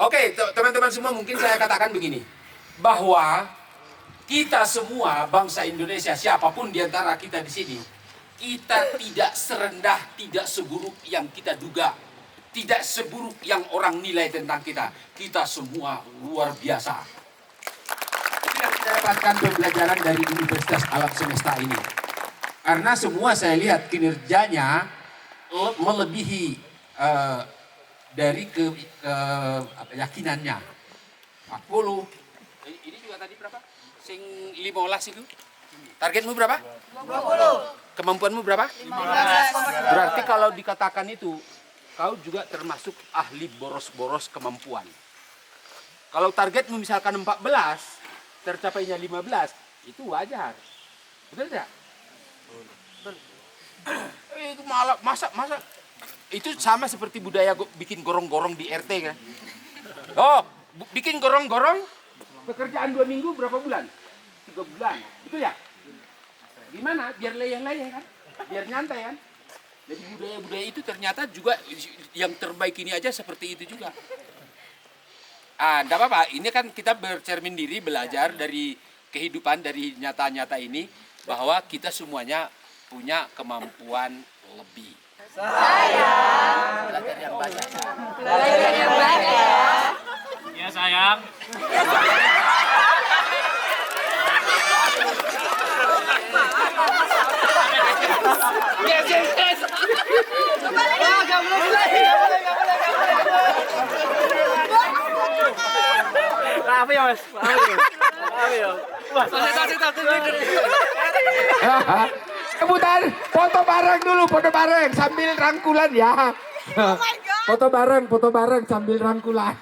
Oke, teman-teman semua, mungkin saya katakan begini, bahwa kita semua bangsa Indonesia, siapapun di antara kita di sini, kita tidak serendah, tidak seburuk yang kita duga, tidak seburuk yang orang nilai tentang kita. Kita semua luar biasa. Itu yang kita dapatkan pembelajaran dari Universitas Alam Semesta ini. Karena semua saya lihat kinerjanya melebihi dari keyakinannya. 40. Ini juga tadi berapa? Sing 15 itu. Targetmu berapa? 20. Kemampuanmu berapa? 15. Berarti kalau dikatakan itu, kau juga termasuk ahli boros-boros kemampuan. Kalau targetmu misalkan 14, tercapainya 15, itu wajar. Betul tidak? Itu malah masa itu sama seperti budaya bikin gorong-gorong di RT kan. Bikin gorong-gorong, pekerjaan 2 minggu berapa bulan? 3 bulan. Betul ya? Gimana? Biar leyeh-leyeh kan? Biar nyantai kan? Jadi budaya-budaya itu ternyata juga yang terbaik ini aja seperti itu juga. Enggak apa-apa, ini kan kita bercermin diri, belajar dari kehidupan, dari nyata-nyata ini, bahwa kita semuanya punya kemampuan lebih. Belajar yang banyak. Belajar yang banyak. Ya sayang. Yes. Apa ya mas? Kemudian foto bareng sambil rangkulan ya. Foto bareng sambil rangkulan.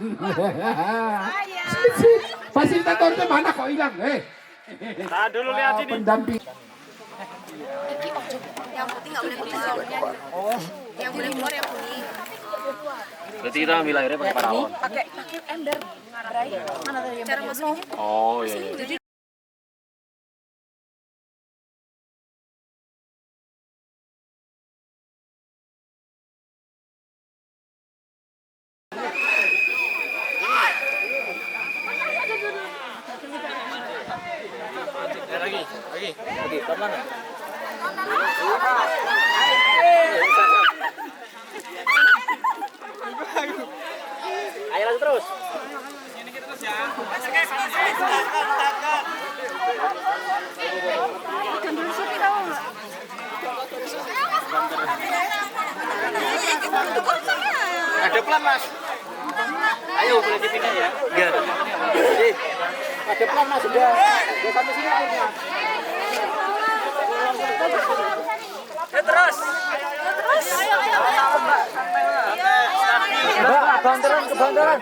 Fasilitatornya mana kok hilang? Nah dulu lihat ini. Pendamping. Yang putih nggak boleh putih sebelumnya. Yang boleh keluar yang putih. Berarti kita ambil airnya pakai paralon. Pakai ember. Mana tadi cara masuknya? Oh iya. Jadi Lagi, pelan. Ayo lagi terus. Ada pelan mas. Ayo boleh dipindah ya. Iya. Ada pelan mas sudah. Udah sampai sini akhirnya. Ya terus. Ayo. Mbak, kebantaran.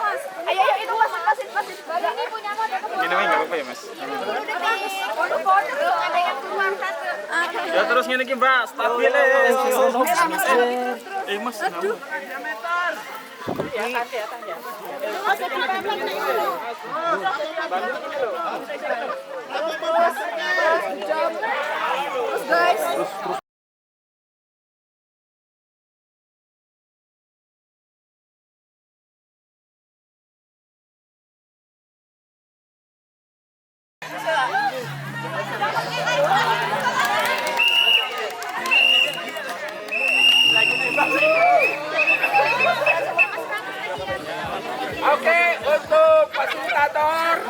awas. Ayo itu pasin. Ini punya aku ada kebun. Minumnya nggak apa-apa ya mas? Ada yang keluar satu. Ya terus ngene iki mbak, stabil mas. Aduh. Guys. Oke, untuk fasilitator,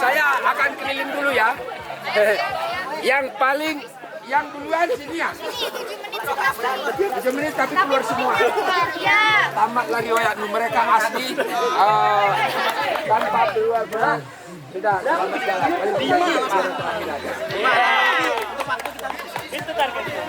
saya akan keliling dulu ya. Yang duluan sini ya. 7 menit tapi keluar semua. Tamat lagi oyaknu, mereka asli tanpa keluar berat. Sudah, selamat jalan. Itu targetnya.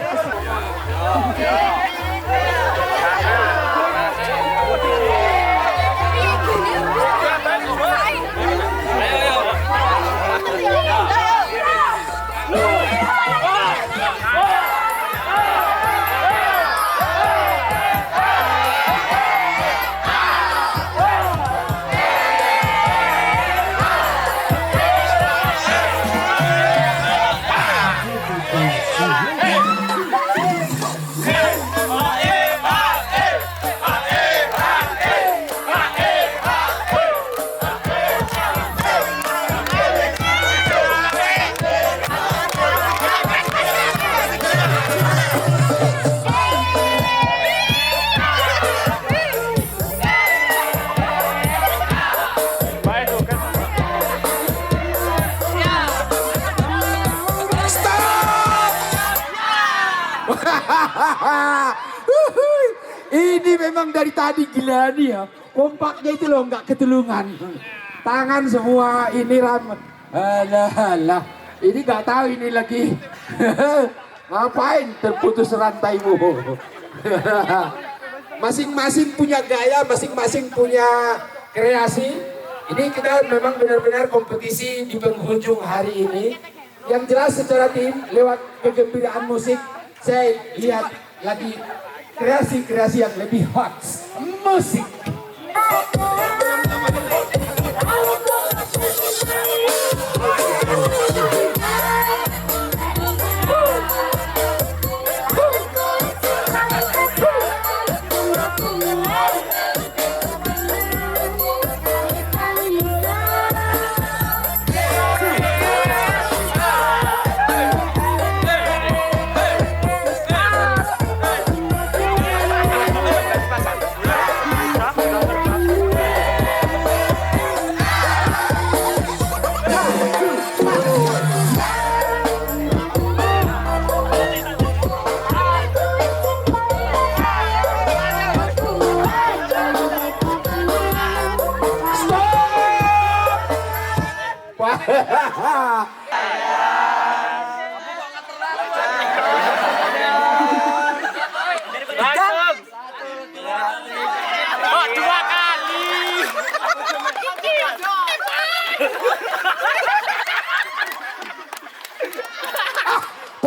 Ini memang dari tadi gila nih ya. Kompaknya itu loh nggak ketulungan. Tangan semua ini ram. Alah. Ini nggak tahu ini lagi. Ngapain terputus rantaimu? Masing-masing punya gaya, masing-masing punya kreasi. Ini kita memang benar-benar kompetisi di penghujung hari ini. Yang jelas secara tim lewat kegembiraan musik saya lihat lagi kreasi-kreasi yang lebih hot. Musik.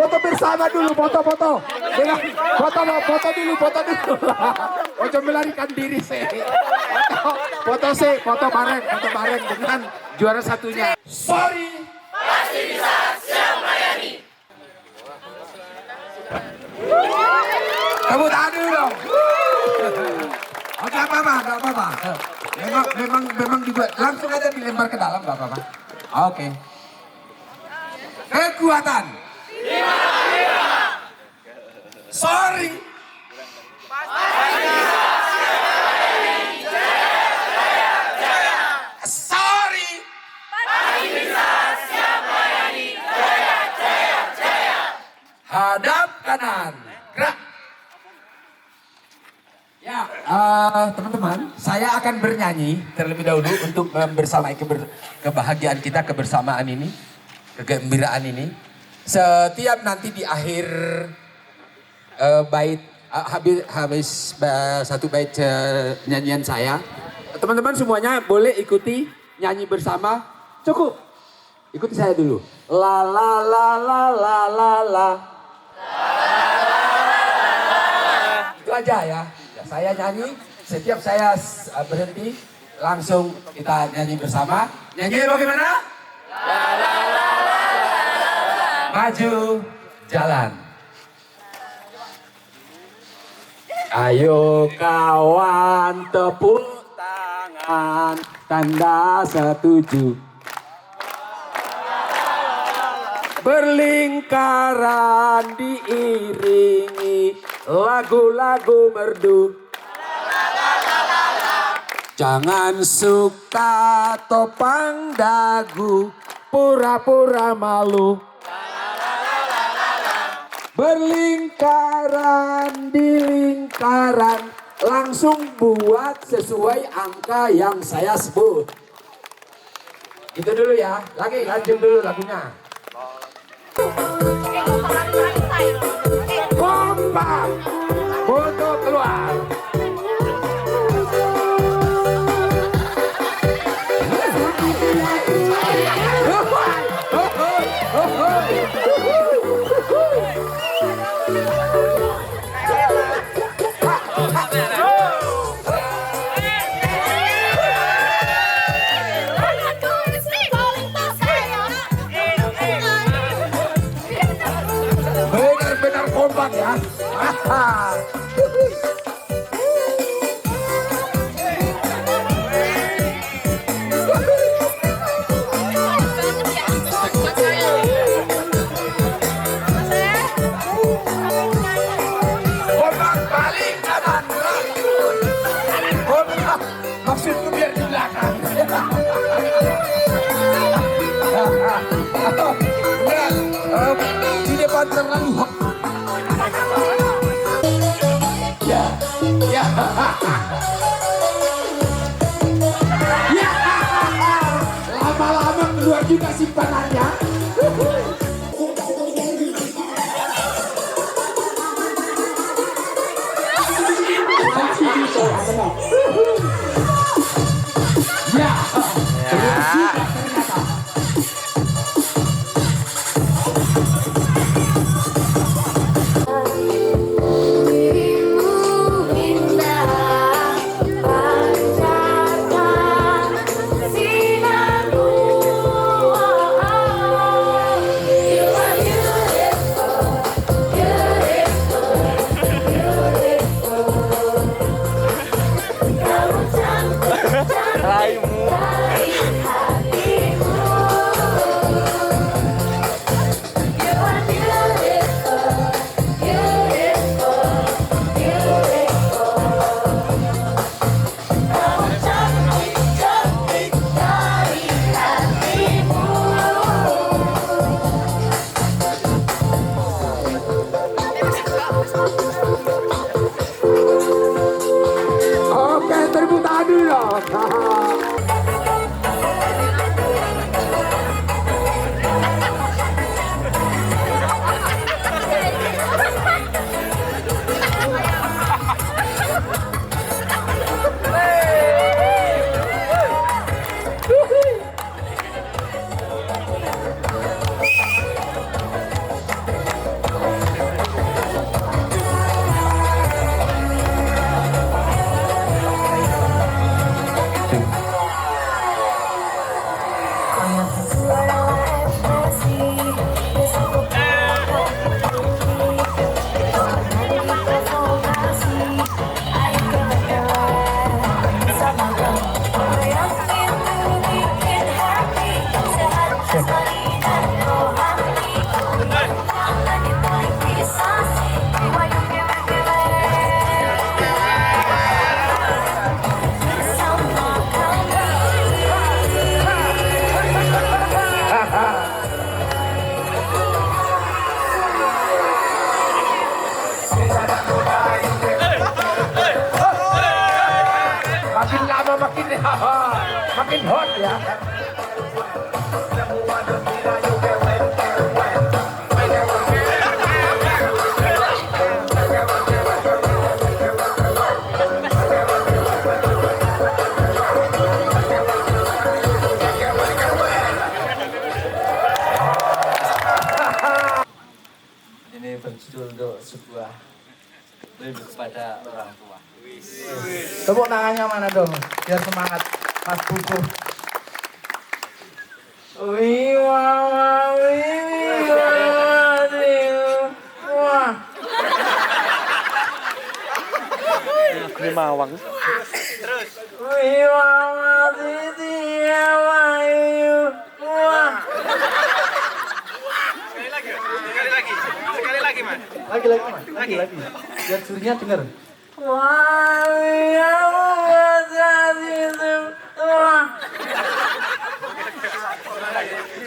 Foto bersama dulu, foto-foto. Foto dulu. Ojo melarikan diri sih. Foto bareng dengan juara satunya. Sorry. Pasti bisa, siap melayani. Tepuk tangan dulu dong. Oke, nggak apa-apa. Memang dibuat langsung aja dilempar ke dalam, nggak apa-apa. Oke. Kekuatan. Sorry. Sorry. Hadap kanan. Gerak. Ya, teman-teman, saya akan bernyanyi terlebih dahulu untuk membersamai kebahagiaan kita, kebersamaan ini, kegembiraan ini. Setiap nanti di akhir bait habis satu bait nyanyian saya, teman-teman semuanya boleh ikuti nyanyi bersama. Cukup ikuti saya dulu. La la la la la la la. Itu aja ya. Saya nyanyi, setiap saya berhenti langsung kita nyanyi bersama. Nyanyi bagaimana? La la la la la. Maju jalan. Ayo kawan tepuk tangan, tanda setuju. Berlingkaran diiringi lagu-lagu merdu. Jangan suka topang dagu, pura-pura malu. Berlingkaran di lingkaran, langsung buat sesuai angka yang saya sebut. Itu dulu ya, lagi lanjut dulu lagunya. Kompak, foto keluar. kompak ya. Kompak paling kanan. Kompak maksudku biar di belakang. Di depan terlalu ya, ya, ya, lama-lama keluar juga simpanannya. Ya, terus juga ternyata. Oke, tepuk tangan dulu dong. Makin lama makin hot ya. Ini berjudul untuk sebuah rindu kepada orang tua. Tepuk tangannya mana dong, biar semangat Mas Buku. Wah. Mawang. Terus. Sekali lagi mas. Lagi. Biar jurinya dengar.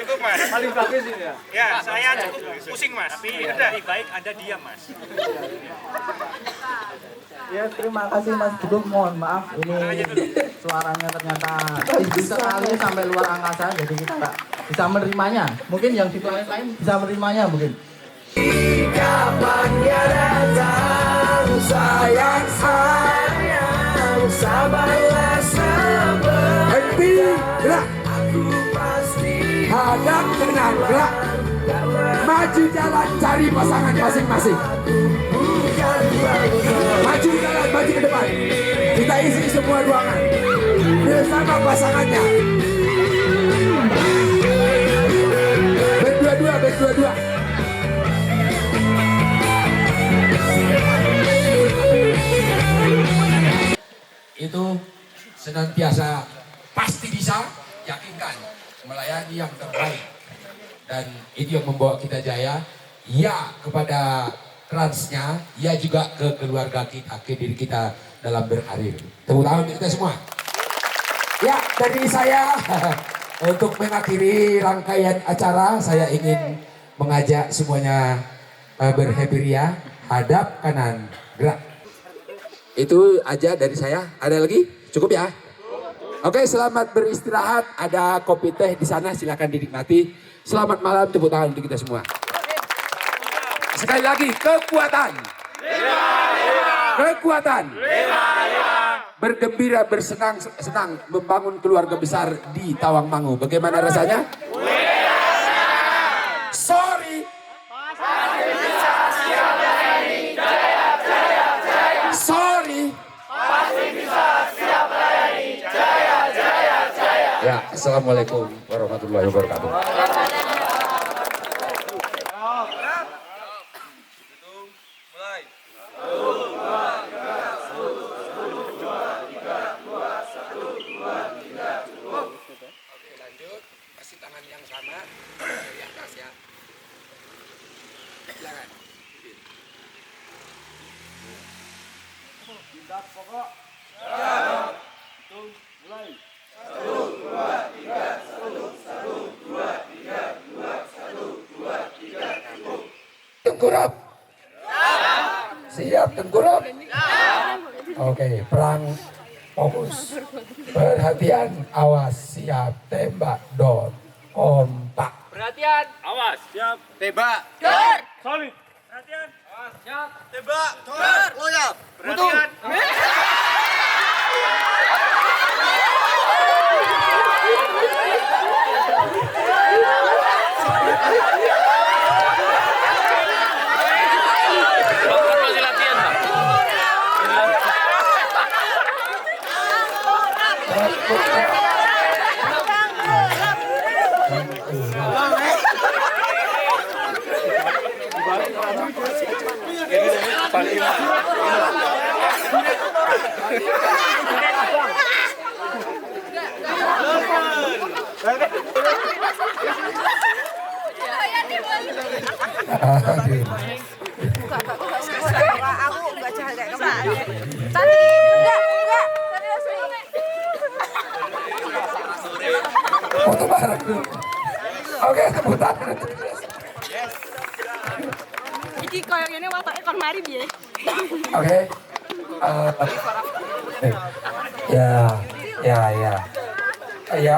Cukup mas. Paling bagus ini ya. Ya, saya cukup pusing mas. Tapi lebih baik Anda diam mas. Ya terima kasih Mas Bugum, mohon maaf ini suaranya ternyata tinggi sekali sampai luar angkasa, jadi kita nggak bisa menerimanya. Mungkin yang di planet lain bisa menerimanya mungkin. Kapan dia datang, sayang sabarlah Gerak, hadap tenang, gerak, maju jalan cari pasangan masing-masing. Maju jalan, maju ke depan. Kita isi semua ruangan bersama pasangannya. Berdua-dua. senantiasa pasti bisa, yakinkan melayani yang terbaik. Dan itu yang membawa kita jaya. Ya kepada transnya, ya juga ke keluarga kita, ke diri kita dalam berkarir. Tepuk tangan untuk kita semua. Ya, dari saya untuk mengakhiri rangkaian acara, saya ingin mengajak semuanya berhappy ria, hadap kanan, gerak. Itu aja dari saya. Ada lagi? Cukup ya? Oke, selamat beristirahat. Ada kopi teh di sana, silakan dinikmati. Selamat malam, tepuk tangan untuk kita semua. Sekali lagi, kekuatan. Kekuatan. Bergembira, bersenang-senang membangun keluarga besar di Tawangmangu. Bagaimana rasanya? Sorry. Sorry. Ya, assalamualaikum warahmatullahi wabarakatuh. Kasih tangan yang sama dari atas ya. Silakan. Pokok. Mulai. 1, 2, 3. 1, 2, 3. 2, 3. Tengkurap. Siap tengkurap. Oke, perang fokus. Perhatian, awas, siap, tembak, dor, kompak. Perhatian. Awas. Siap. Tembak. Dor. Solid. Perhatian. Awas. Siap. Tembak. Dor. Loyal. Perhatian. Foto bareng dulu. Oke, tepuk tangan. Iki koyo ngene watake kon mari piye? Oke. Ya. Ayo.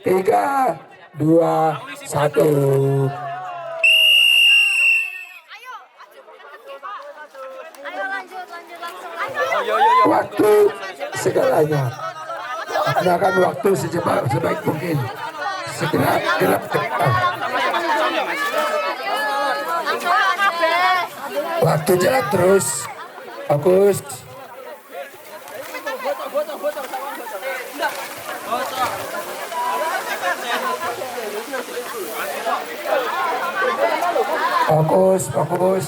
3, 2, 1. Waktu segalanya. Gunakan waktu sebaik mungkin. Segera gerak. Waktu jalan terus. Fokus. Fokus.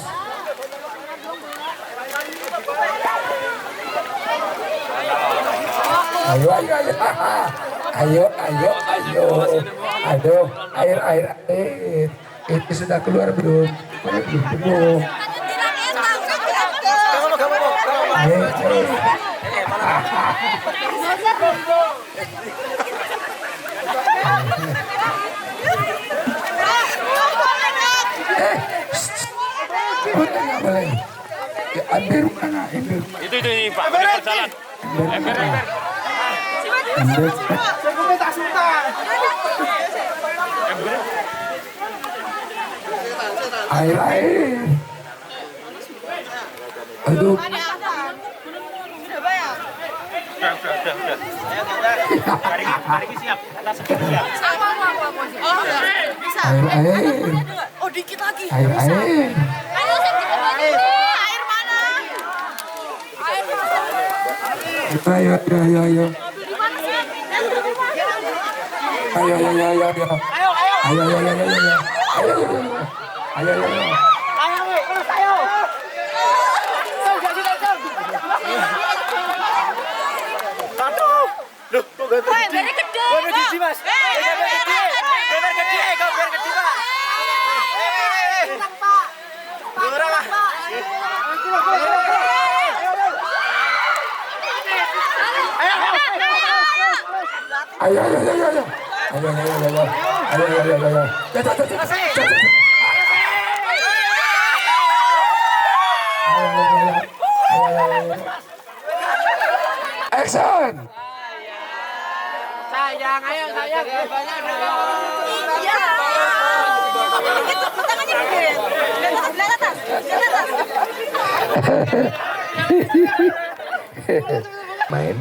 Ayo. Aduh, air. Itu sudah keluar belum? Belum penuh. Ambil mana? Itu Pak. Ambil jalan. Ember. Air. Aduh. Hari siap. Atas siap. Sama aku. Bisa. Air. Oh, dikit lagi. Air. Ayo kita bantu. Air mana? Ayo. Di mana sih? Ayo. Woi, biar gede. Biar gede, Mas. Biar gede. Biar gede, kau biar gede, Pak. Kurang, Pak. Ayo. Action! Sayang, ayo sayang. Iya. Tangannya gede. Lihat atas. Main,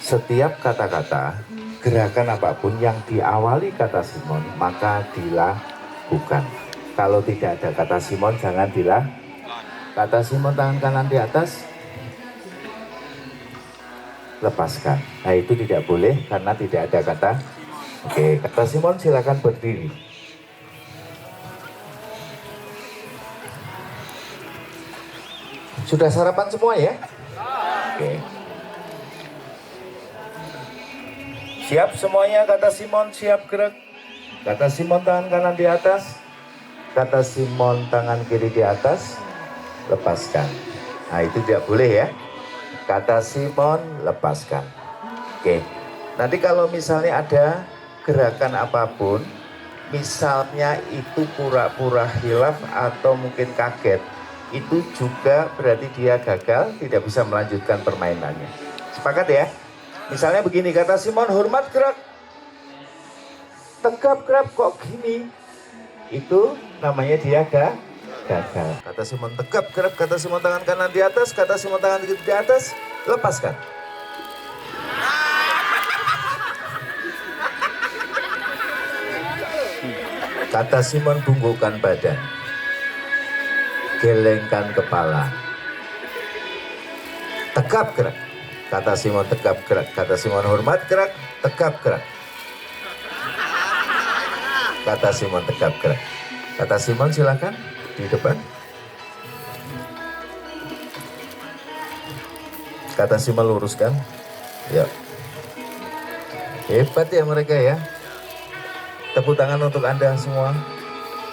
setiap kata-kata, gerakan apapun yang diawali kata Simon, maka dilakukan. Kalau tidak ada kata Simon, jangan dilakukan. Kata Simon tangan kanan di atas, lepaskan. Nah itu tidak boleh karena tidak ada kata. Oke, kata Simon silakan berdiri. Sudah sarapan semua ya? Oke. Siap semuanya, kata Simon, siap gerak. Kata Simon tangan kanan di atas. Kata Simon tangan kiri di atas. Lepaskan. Nah itu tidak boleh ya. Kata Simon, lepaskan. Oke. Nanti kalau misalnya ada gerakan apapun, misalnya itu pura-pura hilaf atau mungkin kaget, itu juga berarti dia gagal, tidak bisa melanjutkan permainannya. Sepakat ya? Misalnya begini, kata Simon, hormat gerak. Tegap gerak kok gini. Itu namanya dia gagal. Kata Simon tegap gerak, kata Simon tangan kanan di atas, kata Simon tangan kiri di atas, lepaskan. Kata Simon bungkukkan badan, gelengkan kepala, tegap gerak. Kata Simon tegap gerak, kata Simon hormat gerak, tegap gerak. Kata Simon tegap gerak. Kata Simon silakan di depan. Kata Simon luruskan. Ya. Hebat ya mereka ya. Tepuk tangan untuk Anda semua.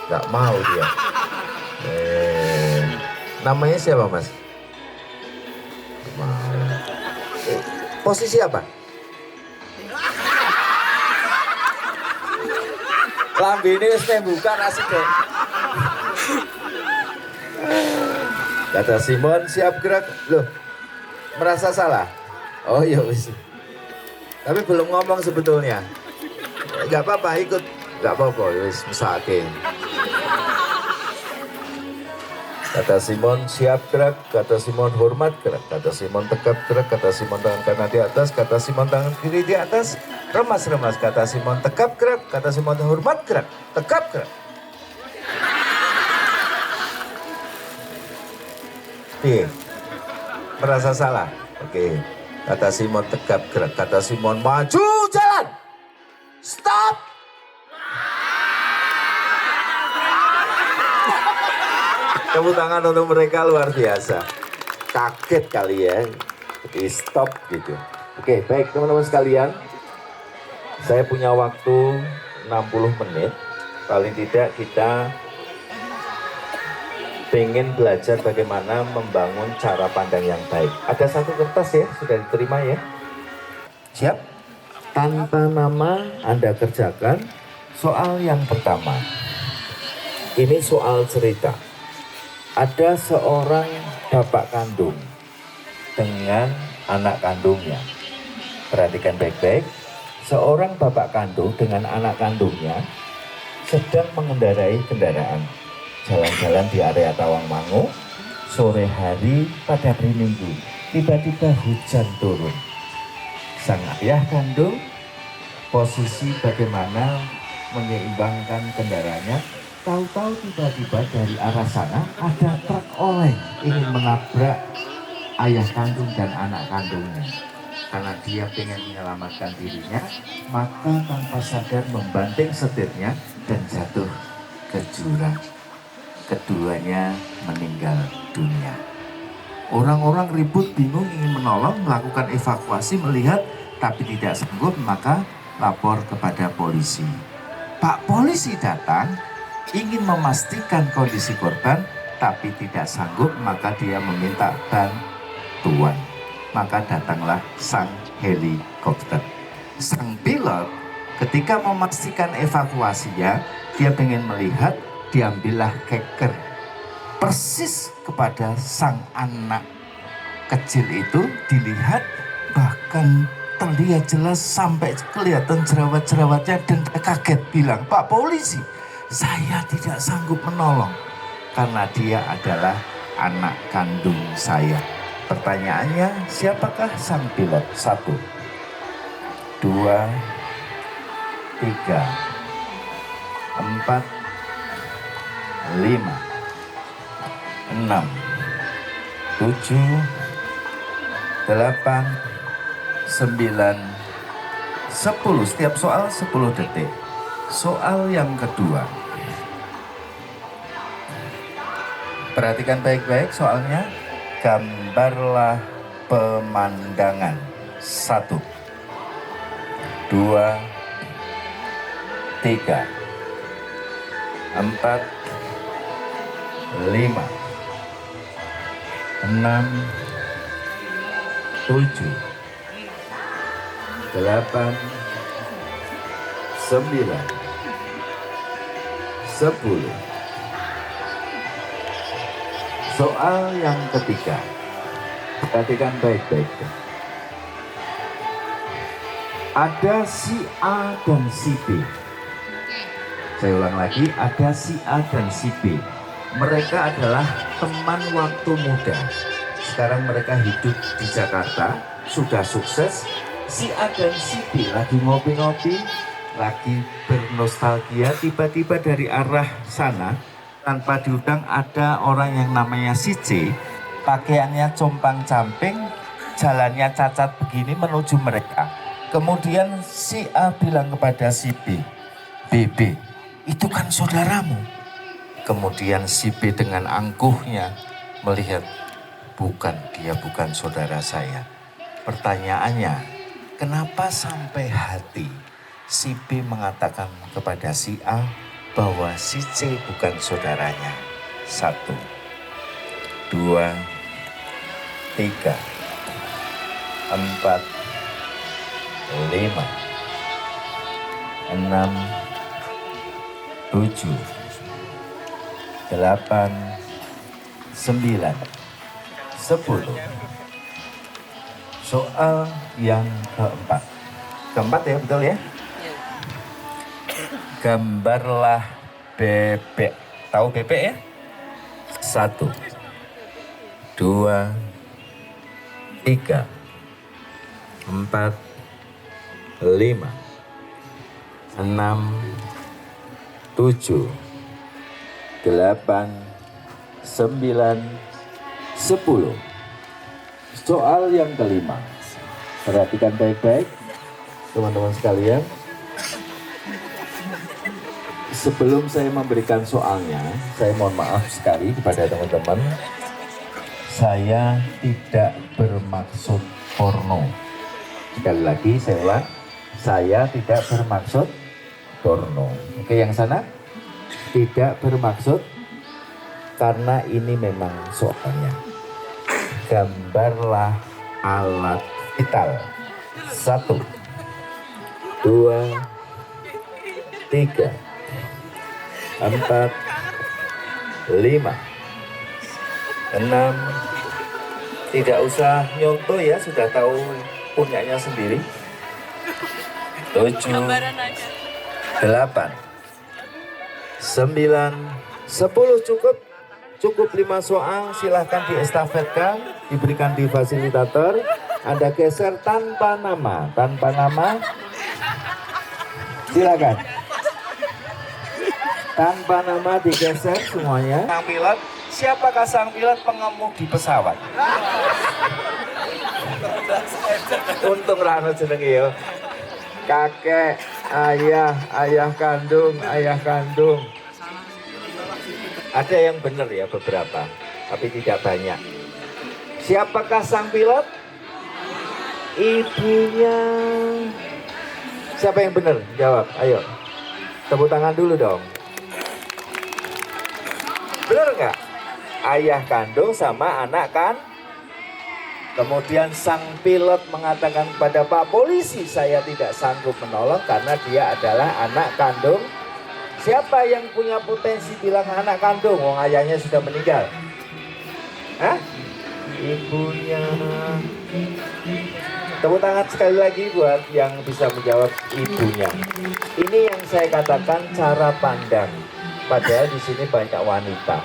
Gak mau dia. Namanya siapa Mas? Mau. Posisi apa? Lambe ini wis buka nasi deh. Kata Simon siap gerak. Loh, merasa salah? Oh iya wis. Tapi belum ngomong sebetulnya. Gak apa-apa ikut. Gak apa-apa wis mesake. Kata Simon siap gerak, kata Simon hormat gerak, kata Simon tegap gerak, kata Simon tangan kanan di atas, kata Simon tangan kiri di atas, remas-remas, kata Simon tegap gerak, kata Simon hormat gerak, tegap gerak. Merasa salah? Oke. Kata Simon tegap gerak, kata Simon maju jalan. Stop. Tepuk tangan untuk mereka luar biasa. Kaget kali ya. Di stop gitu. Oke, baik teman-teman sekalian. Saya punya waktu 60 menit. Paling tidak kita pengen belajar bagaimana membangun cara pandang yang baik. Ada satu kertas ya, sudah diterima ya. Siap? Tanpa nama Anda kerjakan soal yang pertama. Ini soal cerita. Ada seorang bapak kandung dengan anak kandungnya. Perhatikan baik-baik. Seorang bapak kandung dengan anak kandungnya sedang mengendarai kendaraan. Jalan-jalan di area Tawangmangu, sore hari pada hari Minggu, tiba-tiba hujan turun. Sang ayah kandung posisi bagaimana menyeimbangkan kendaraannya, tahu-tahu tiba-tiba dari arah sana ada truk oleng ingin menabrak ayah kandung dan anak kandungnya. Karena dia ingin menyelamatkan dirinya, maka tanpa sadar membanting setirnya dan jatuh ke jurang. Keduanya meninggal dunia. Orang-orang ribut, bingung, ingin menolong, melakukan evakuasi, melihat, tapi tidak sanggup, maka lapor kepada polisi. Pak polisi datang, ingin memastikan kondisi korban, tapi tidak sanggup, maka dia meminta bantuan. Maka datanglah sang helikopter. Sang pilot ketika memastikan evakuasinya, dia ingin melihat, diambillah keker persis kepada sang anak kecil itu, dilihat, bahkan terlihat jelas sampai kelihatan jerawat-jerawatnya, dan dia kaget bilang, Pak polisi, saya tidak sanggup menolong karena dia adalah anak kandung saya. Pertanyaannya, siapakah sang pilot? 1, 2, 3, 4, 5, 6, 7, 8, 9, 10. Setiap soal 10 detik. Soal yang kedua. Perhatikan baik-baik soalnya. Gambarlah pemandangan. 1, 2, 3, 4, 5, 6, 7, 8, 9, 10. Soal yang ketiga. Perhatikan baik-baik. Ada si A dan si B. Saya ulang lagi, ada si A dan si B. Mereka adalah teman waktu muda. Sekarang mereka hidup di Jakarta, sudah sukses. Si A dan si B lagi ngopi-ngopi, lagi bernostalgia. Tiba-tiba dari arah sana, tanpa diundang, ada orang yang namanya si C. Pakaiannya compang-camping, jalannya cacat begini menuju mereka. Kemudian si A bilang kepada si B, "BB, itu kan saudaramu." Kemudian si B dengan angkuhnya melihat, dia bukan saudara saya. Pertanyaannya, kenapa sampai hati si B mengatakan kepada si A bahwa si C bukan saudaranya? 1, 2, 3, 4, 5, 6, 7, 8, 9, 10. Soal yang keempat. Keempat ya, betul ya? Gambarlah bebek. Tahu bebek ya? 1, 2, 3, 4, 5, 6, 7, 8, 9, 10. Soal yang kelima. Perhatikan baik-baik, teman-teman sekalian. Sebelum saya memberikan soalnya, saya mohon maaf sekali kepada teman-teman. Saya tidak bermaksud porno. Sekali lagi saya ulang, saya tidak bermaksud porno. Oke, yang sana tidak bermaksud, karena ini memang soalnya. Gambarlah alat vital. 1, 2, 3, 4, 5, 6. Tidak usah nyontoh ya, sudah tahu punyanya sendiri. 7, 8, 9, 10 cukup. Cukup 5 soal, silahkan diestafetkan, diberikan di fasilitator. Anda geser tanpa nama, silakan. Tanpa nama digeser semuanya. Sang pilot, siapakah sang pilot pengemudi pesawat? Untung rano jenenge ya. Kakek, ayah kandung. Ada yang benar ya beberapa, tapi tidak banyak. Siapakah sang pilot? Ibunya. Siapa yang benar? Jawab, ayo. Tepuk tangan dulu dong. Benar nggak? Ayah kandung sama anak kan? Kemudian sang pilot mengatakan kepada Pak Polisi, saya tidak sanggup menolong karena dia adalah anak kandung. Siapa yang punya potensi bilang anak kandung? Wong ayahnya sudah meninggal. Hah? Ibunya. Tepuk tangan sekali lagi buat yang bisa menjawab ibunya. Ini yang saya katakan cara pandang. Padahal di sini banyak wanita.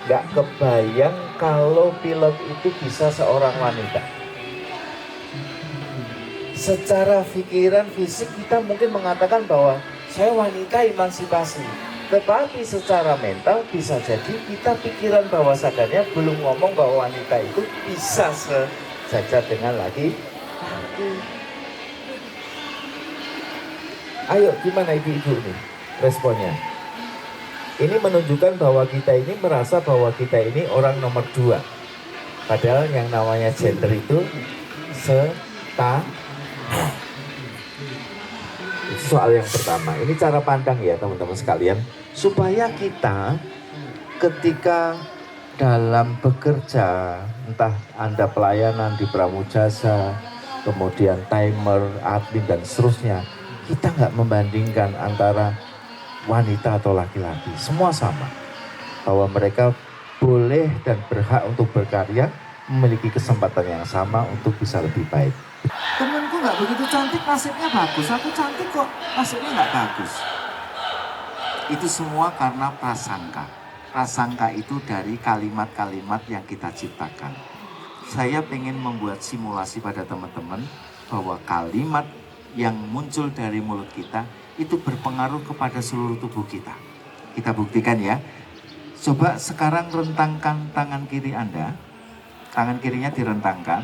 Gak kebayang kalau pilot itu bisa seorang wanita. Secara pikiran fisik kita mungkin mengatakan bahwa saya wanita emansipasi. Tetapi secara mental bisa jadi kita pikiran bawah sadarnya belum ngomong bahwa wanita itu bisa sejajar dengan laki-laki. Ayo gimana ibu-ibu nih responnya? Ini menunjukkan bahwa kita ini merasa bahwa kita ini orang nomor 2. Padahal yang namanya gender itu setara. Soal yang pertama, ini cara pandang ya teman-teman sekalian. Supaya kita ketika dalam bekerja, entah Anda pelayanan di Pramujasa, kemudian timer, admin dan seterusnya, kita nggak membandingkan antara wanita atau laki-laki, semua sama. Bahwa mereka boleh dan berhak untuk berkarya, memiliki kesempatan yang sama untuk bisa lebih baik. Temenku nggak begitu cantik, nasibnya bagus. Aku cantik kok, nasibnya nggak bagus. Itu semua karena prasangka. Prasangka itu dari kalimat-kalimat yang kita ciptakan. Saya ingin membuat simulasi pada teman-teman bahwa kalimat yang muncul dari mulut kita itu berpengaruh kepada seluruh tubuh kita. Kita buktikan ya. Coba sekarang rentangkan tangan kiri Anda. Tangan kirinya direntangkan.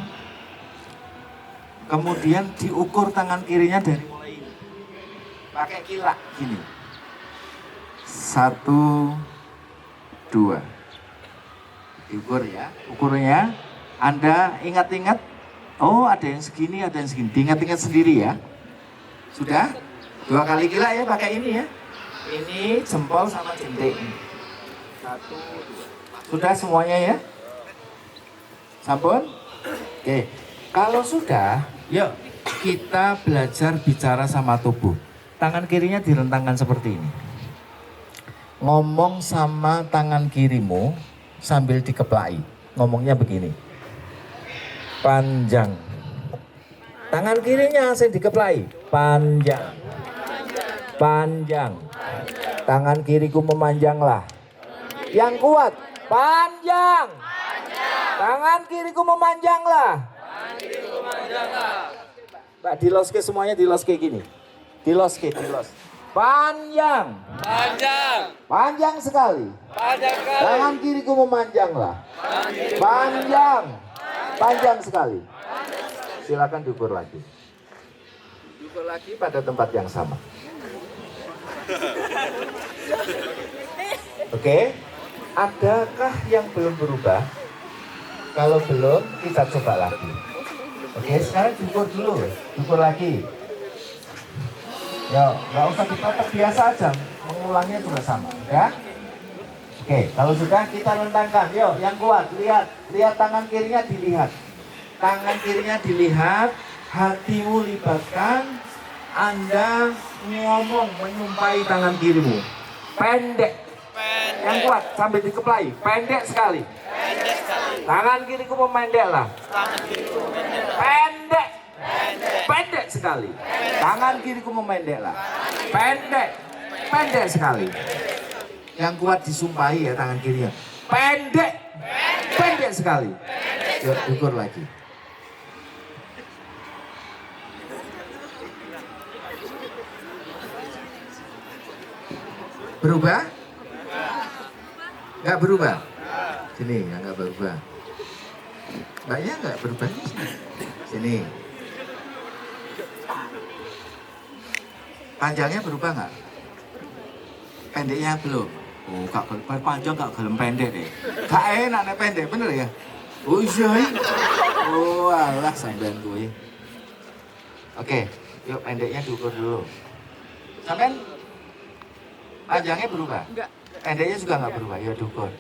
Kemudian diukur tangan kirinya dari mulai ini. Pakai kilak gini. 1, 2. Diukur ya. Ukurnya Anda ingat-ingat. Oh ada yang segini, ada yang segini. Diingat-ingat sendiri ya. Sudah? 2 kali kilak ya pakai ini ya. Ini jempol sama jentik. 1, 2. Sudah semuanya ya? Sampun? Oke. Kalau sudah, yuk kita belajar bicara sama tubuh. Tangan kirinya direntangkan seperti ini. Ngomong sama tangan kirimu sambil dikeplai. Ngomongnya begini. Panjang. Tangan kirinya langsung dikeplai. Panjang. Panjang. Tangan kiriku memanjanglah. Yang kuat. Panjang. Tangan kiriku memanjanglah. Mbak diloske semuanya, diloske gini. Diloske. Panjang. Panjang sekali. Tangan kiriku memanjanglah. Panjang sekali. Silakan diukur lagi. Diukur lagi pada tempat yang sama. Oke. Adakah yang belum berubah? Kalau belum, kita coba lagi. Oke, sekarang diukur dulu. Diukur lagi. Ya, nggak usah dipotong, biasa aja. Mengulangnya juga sama, ya. Oke, kalau sudah kita rentangkan. Yuk, yang kuat, lihat tangan kirinya dilihat. Tangan kirinya dilihat, hatimu libatkan. Anda ngomong menyumpai tangan kirimu. Pendek. Yang kuat sambil dikeplai. Pendek sekali. Tangan kiriku memendeklah. Pendek sekali. Tangan kiriku memendeklah. Pendek sekali. Yang kuat disumpahi ya tangan kirinya. Pendek sekali. Yuk ukur lagi. Berubah? Nggak berubah? Sini, yang nggak berubah. Mbaknya nggak berubah sini. Panjangnya berubah nggak? Pendeknya belum. Oh, panjang nggak gelem pendek deh. Gak enak nih pendek, bener ya? Oh iya. Oh alah sampean kuwi. Oke, yuk pendeknya diukur dulu. Sampean panjangnya berubah? Enggak. Pendeknya juga nggak berubah, yuk diukur.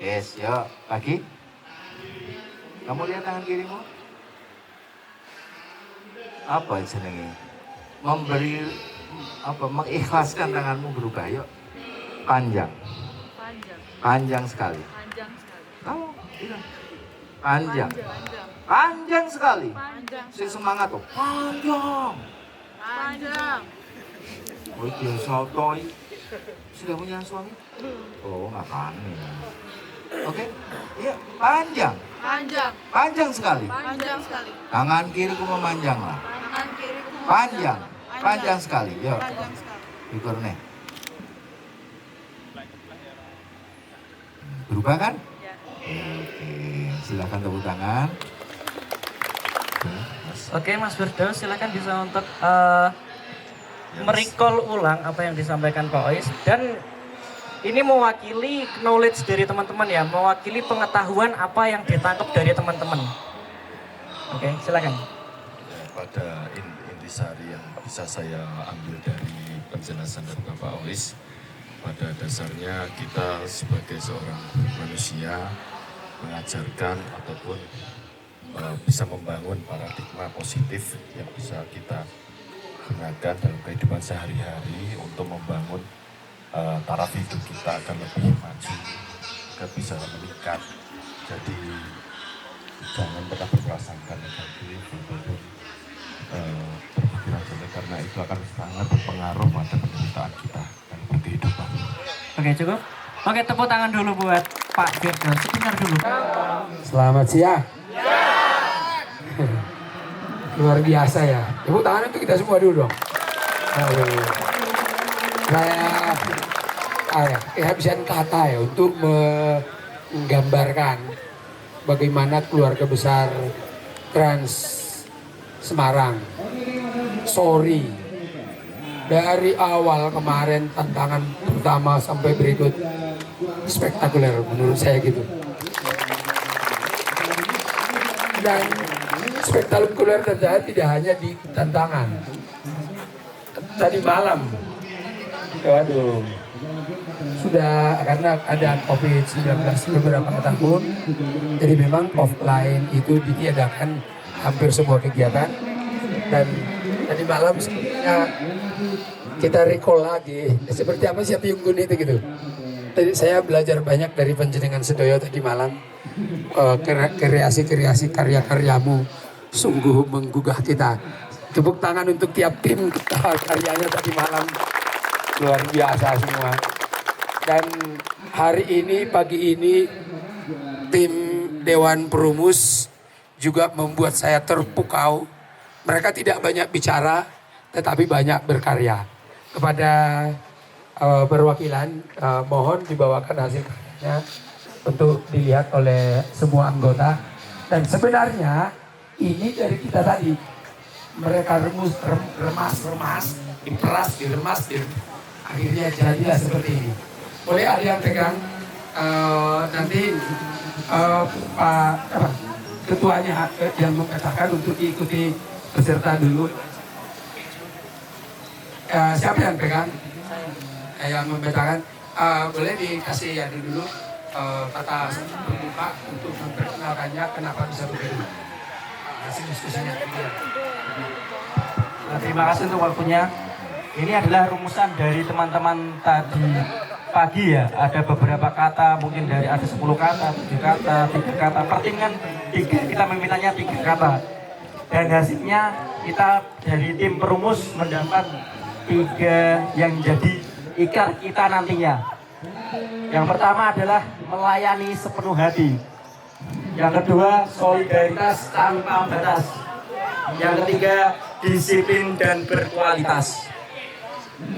Yes, yuk lagi. Kamu lihat tangan kirimu? Apa jenenge? Memberi apa? Mengikhlaskan tanganmu berubah, yuk. Panjang. Panjang sekali. Kamu bilang panjang. Panjang sekali. Si semangat tuh. Panjang. Oh dia sotoy. Sudah punya suami? Oh nggak kami. Oke, iya panjang. Panjang sekali. Tangan kiriku memanjang lah. Panjang sekali. Yuk. Ukur nih. Berubah kan? Oke, silakan tepuk tangan. Oke, Mas Firdaus, silakan bisa untuk merecall ulang apa yang disampaikan Pak Ois, dan ini mewakili knowledge dari teman-teman ya, mewakili pengetahuan apa yang ditangkap dari teman-teman. Oke, silakan. Pada intisari yang bisa saya ambil dari penjelasan dari Bapak Ois, pada dasarnya kita sebagai seorang manusia mengajarkan ataupun bisa membangun paradigma positif yang bisa kita gunakan dalam kehidupan sehari-hari untuk membangun taraf hidup kita akan lebih maju, agar bisa meningkat. Jadi jangan pernah berprasangka negatif ataupun berpikiran jelek, karena itu akan sangat berpengaruh pada penderitaan kita dan berkehidupan. Oke, cukup. Oke, tepuk tangan dulu buat Pak Firdaus. Sebentar dulu. Selamat siang. Luar biasa ya. Tepuk tangan untuk kita semua dulu dong. Saya kehabisan kata ya untuk menggambarkan bagaimana keluarga besar Trans Semarang. Sorry, dari awal kemarin tantangan pertama sampai berikut spektakuler menurut saya gitu. Dan spektakuler terjadi tidak hanya di tantangan. Tadi malam, waduh, sudah karena ada COVID-19 beberapa tahun, jadi memang offline itu ditiadakan hampir semua kegiatan. Dan tadi malam sebenarnya kita recall lagi seperti apa sih Api Unggun itu gitu. Tadi saya belajar banyak dari Panjenengan Sedoyo tadi malam. Kreasi-kreasi karya-karyamu sungguh menggugah kita. Tepuk tangan untuk tiap tim karyanya tadi malam luar biasa semua. Dan hari ini, pagi ini, tim Dewan Perumus juga membuat saya terpukau. Mereka tidak banyak bicara, tetapi banyak berkarya. Kepada perwakilan, mohon dibawakan hasil karyanya untuk dilihat oleh semua anggota. Dan sebenarnya ini dari kita tadi, mereka remas, diremas, akhirnya jadilah seperti ini. Boleh ada yang pegang, nanti Pak ketuanya yang mengatakan untuk diikuti peserta dulu. Siapa yang pegang? Yang memetakan, boleh dikasih ya dulu kata pembuka untuk memperkenalkannya kenapa bisa begitu. Hasil diskusinya kemudian. Terima kasih untuk waktunya. Ini adalah rumusan dari teman-teman tadi pagi ya. Ada beberapa kata, mungkin dari ada 10 kata, 7 kata, 3 kata. Pertimbangan 3, kita memintanya 3 kata. Dan hasilnya kita dari tim perumus mendapat 3 yang jadi ikrar kita nantinya. Yang pertama adalah melayani sepenuh hati. Yang kedua, solidaritas tanpa batas. Yang ketiga, disiplin dan berkualitas.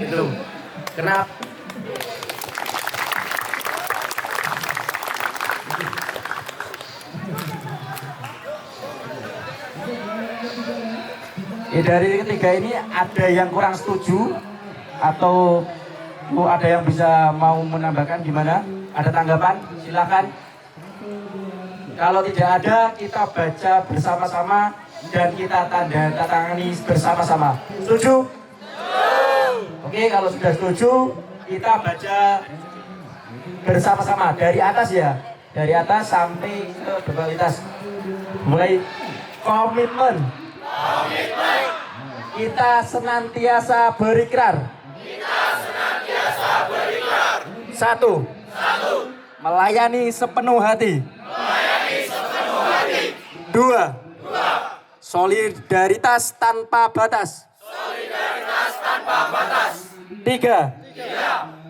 Itu. Kenapa? Dari ketiga ini ada yang kurang setuju atau Bu, ada yang bisa mau menambahkan gimana? Ada tanggapan? Silakan. Kalau tidak ada, kita baca bersama-sama dan kita tanda tangani bersama-sama. Setuju? Oke, kalau sudah setuju, kita baca bersama-sama dari atas ya, dari atas sampai ke totalitas. Mulai komitmen. Kita senantiasa berikrar. Satu. Melayani sepenuh hati. Dua. Solidaritas tanpa batas. Tiga.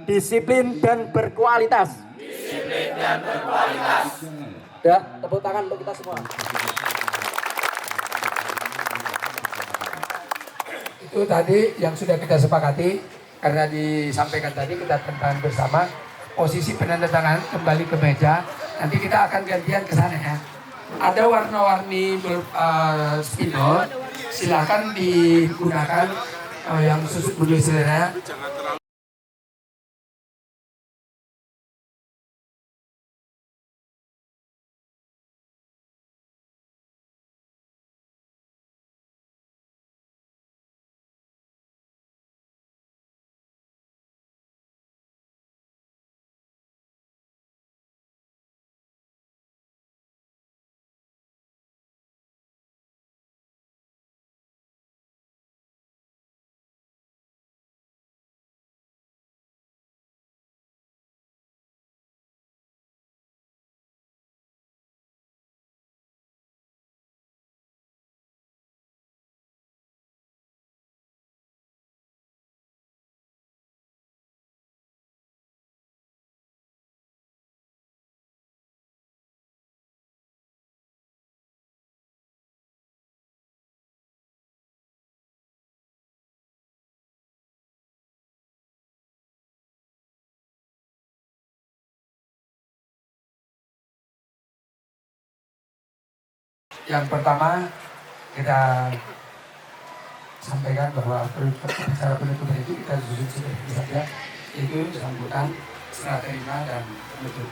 Disiplin dan berkualitas. Ya, tepuk tangan untuk kita semua. Itu tadi yang sudah kita sepakati, karena disampaikan tadi kita tentang bersama posisi penandatangan kembali ke meja. Nanti kita akan gantian ke sana ya. Ada warna-warni spidol, silakan digunakan yang susut bergesernya. Yang pertama kita sampaikan bahwa cara penutupan itu kita susun seperti saja, yaitu sambutan, serah terima dan penutup.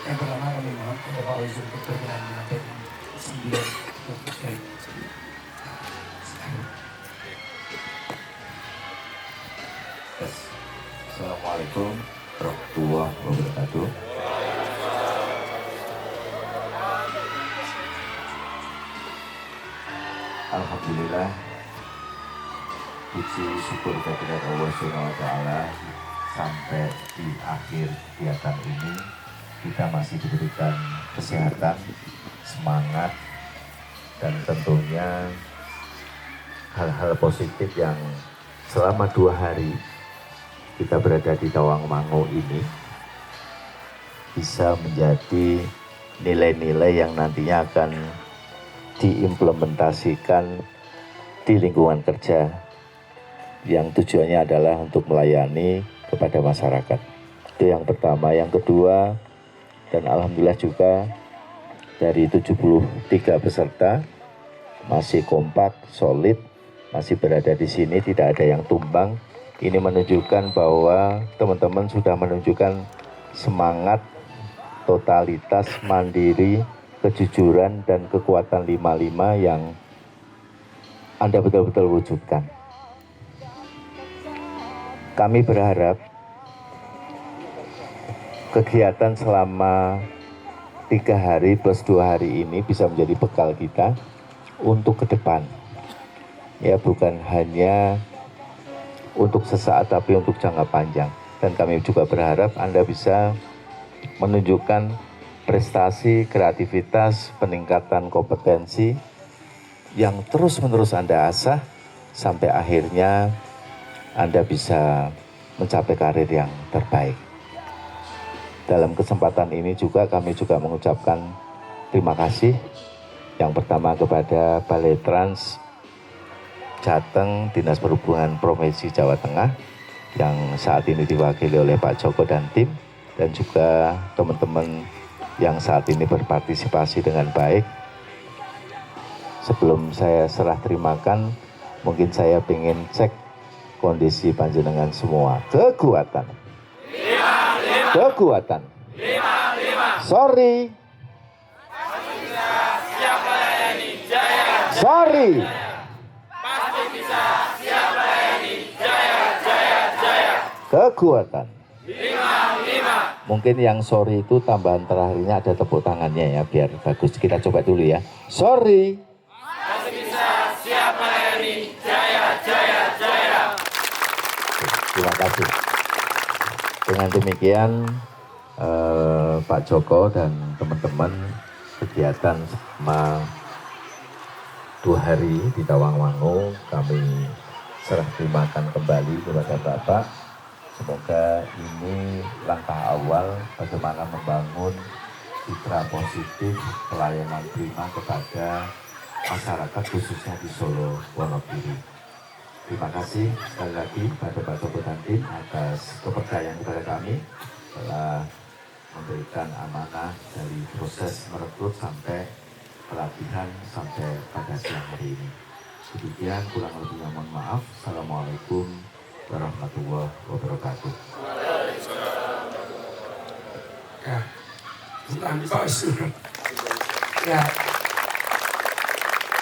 Yang pertama kami mohon kepada Pak Wali untuk berkenan menyampaikan 9 dari Assalamualaikum warahmatullahi wabarakatuh. Alhamdulillah, puji syukur kehadirat Allah SWT, sampai di akhir kegiatan ini kita masih diberikan kesehatan, semangat, dan tentunya hal-hal positif yang selama 2 hari kita berada di Tawangmangu ini bisa menjadi nilai-nilai yang nantinya akan diimplementasikan di lingkungan kerja yang tujuannya adalah untuk melayani kepada masyarakat. Itu yang pertama. Yang kedua, dan alhamdulillah juga dari 73 peserta masih kompak, solid, masih berada di sini, tidak ada yang tumbang. Ini menunjukkan bahwa teman-teman sudah menunjukkan semangat, totalitas, mandiri, kejujuran dan kekuatan 55 yang Anda betul-betul wujudkan. Kami berharap kegiatan selama 3 hari plus 2 hari ini bisa menjadi bekal kita untuk ke depan. Ya, bukan hanya untuk sesaat tapi untuk jangka panjang. Dan kami juga berharap Anda bisa menunjukkan prestasi, kreativitas, peningkatan kompetensi yang terus-menerus Anda asah sampai akhirnya Anda bisa mencapai karir yang terbaik. Dalam kesempatan ini juga kami juga mengucapkan terima kasih yang pertama kepada Balai Trans Jateng, Dinas Perhubungan Provinsi Jawa Tengah yang saat ini diwakili oleh Pak Joko dan tim, dan juga teman-teman yang saat ini berpartisipasi dengan baik. Sebelum saya serah terimakan, mungkin saya ingin cek kondisi panjenengan semua. Kekuatan. Kekuatan. Sorry. Sorry. Kekuatan. Mungkin yang sorry itu tambahan terakhirnya ada tepuk tangannya ya, biar bagus. Kita coba dulu ya. Sorry. Masih bisa, siap melayani, jaya, jaya, jaya. Terima kasih. Dengan demikian Pak Joko dan teman-teman kegiatan selama 2 hari di Tawangmangu kami serah terimakan kembali kepada Bapak. Semoga ini langkah awal bagaimana membangun citra positif pelayanan prima kepada masyarakat khususnya di Solo, Wonogiri. Terima kasih sekali lagi pada Pak Joko dan tim atas kepercayaan kepada kami telah memberikan amanah dari proses merekrut sampai pelatihan sampai pada siang hari ini. Demikian, kurang lebihnya mohon maaf. Assalamualaikum warahmatullahi wabarakatuh. Ya,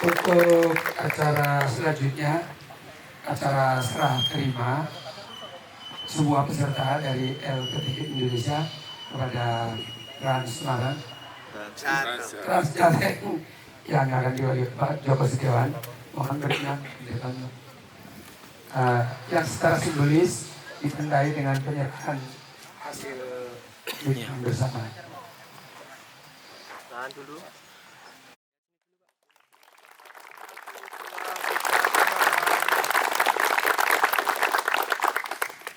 untuk acara selanjutnya, acara serah terima semua peserta dari LPTI Indonesia kepada Transmaran, Transjateng yang akan diwakili Pak Joko Setiawan. Mohon berkenan yang secara simbolis ditandai dengan penyerahan hasil meeting bersama. Tahan dulu.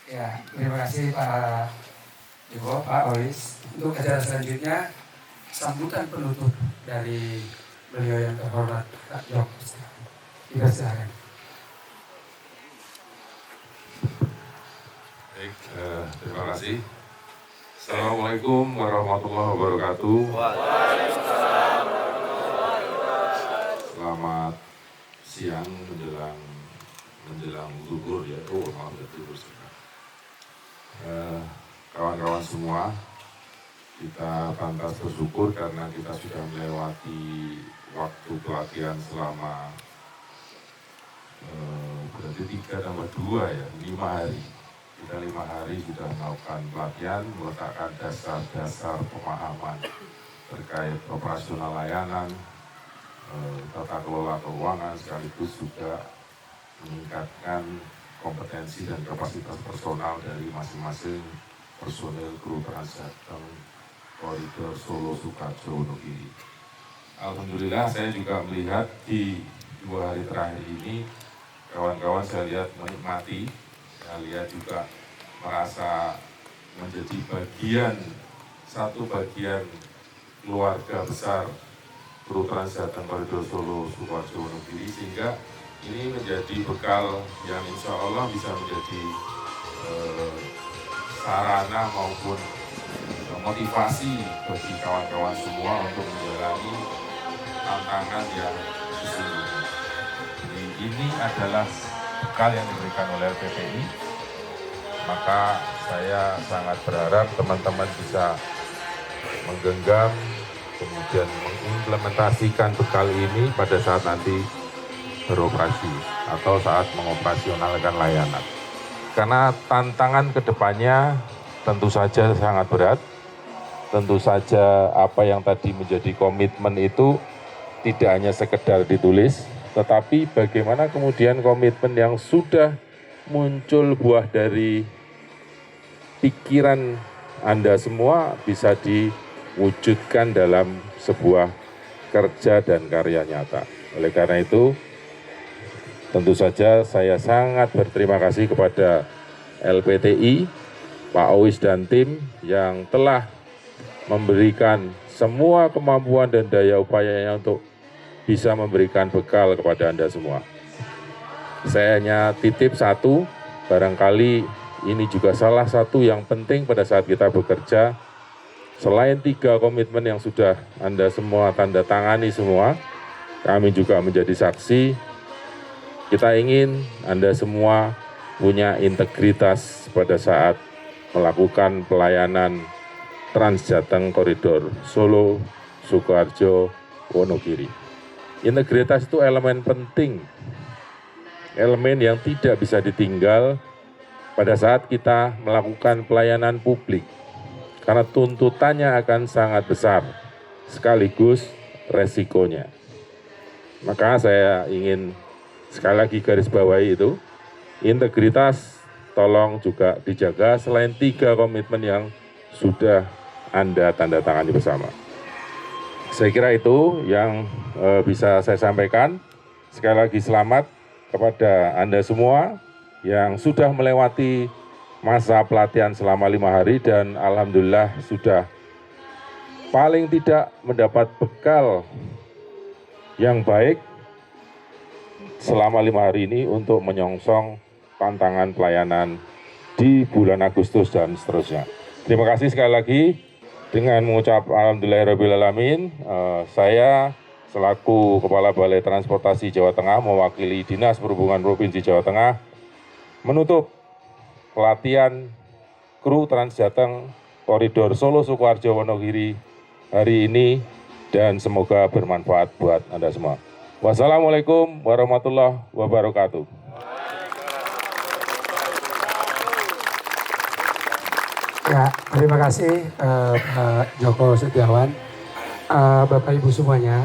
Ya, terima kasih Pak Joko, Pak Olis. Untuk acara selanjutnya, sambutan penutup dari beliau yang terhormat Pak Joko. Dipersilakan. Baik, terima kasih. Assalamualaikum warahmatullahi wabarakatuh. Selamat siang menjelang zuhur ya. Maaf ya, zuhur sekarang. Kawan-kawan semua, kita pantas bersyukur karena kita sudah melewati waktu pelatihan selama berarti 3 tambah 2 ya, 5 hari. Kita 5 hari sudah melakukan pelatihan, meletakkan dasar-dasar pemahaman terkait operasional layanan, tata kelola keuangan, sekaligus juga meningkatkan kompetensi dan kapasitas personal dari masing-masing personil kru Transjateng Koridor Solo Sukajo Wonogiri. Alhamdulillah saya juga melihat di 2 hari terakhir ini kawan-kawan saya lihat menikmati, saya lihat juga merasa menjadi satu bagian keluarga besar kru Transjateng Koridor Solo Sukajo Wonogiri, sehingga ini menjadi bekal yang insya Allah bisa menjadi sarana maupun motivasi bagi kawan-kawan semua untuk menjalani tantangan yang sesungguhnya. Jadi ini adalah bekal yang diberikan oleh LPTI, maka saya sangat berharap teman-teman bisa menggenggam kemudian mengimplementasikan bekal ini pada saat nanti beroperasi atau saat mengoperasionalkan layanan. Karena tantangan kedepannya tentu saja sangat berat, tentu saja apa yang tadi menjadi komitmen itu tidak hanya sekedar ditulis, tetapi bagaimana kemudian komitmen yang sudah muncul buah dari pikiran Anda semua bisa diwujudkan dalam sebuah kerja dan karya nyata. Oleh karena itu, tentu saja saya sangat berterima kasih kepada LPTI, Pak Ois dan tim yang telah memberikan semua kemampuan dan daya upayanya untuk bisa memberikan bekal kepada Anda semua. Saya hanya titip satu, barangkali ini juga salah satu yang penting pada saat kita bekerja. Selain 3 komitmen yang sudah Anda semua tanda tangani semua, kami juga menjadi saksi. Kita ingin Anda semua punya integritas pada saat melakukan pelayanan Transjateng Koridor Solo, Sukoharjo, Wonogiri. Integritas itu elemen penting, elemen yang tidak bisa ditinggal pada saat kita melakukan pelayanan publik, karena tuntutannya akan sangat besar, sekaligus resikonya. Maka saya ingin sekali lagi garis bawahi itu, integritas tolong juga dijaga selain 3 komitmen yang sudah Anda tanda tangani bersama. Saya kira itu yang bisa saya sampaikan. Sekali lagi selamat kepada Anda semua yang sudah melewati masa pelatihan selama 5 hari dan alhamdulillah sudah paling tidak mendapat bekal yang baik selama 5 hari ini untuk menyongsong tantangan pelayanan di bulan Agustus dan seterusnya. Terima kasih sekali lagi. Dengan mengucap alhamdulillahirrahmanirrahim, saya selaku Kepala Balai Transportasi Jawa Tengah mewakili Dinas Perhubungan Provinsi Jawa Tengah menutup pelatihan kru Transjateng Koridor Solo Sukoharjo Wonogiri hari ini dan semoga bermanfaat buat Anda semua. Wassalamualaikum warahmatullahi wabarakatuh. Ya, terima kasih Pak Joko Setiawan. Bapak Ibu semuanya,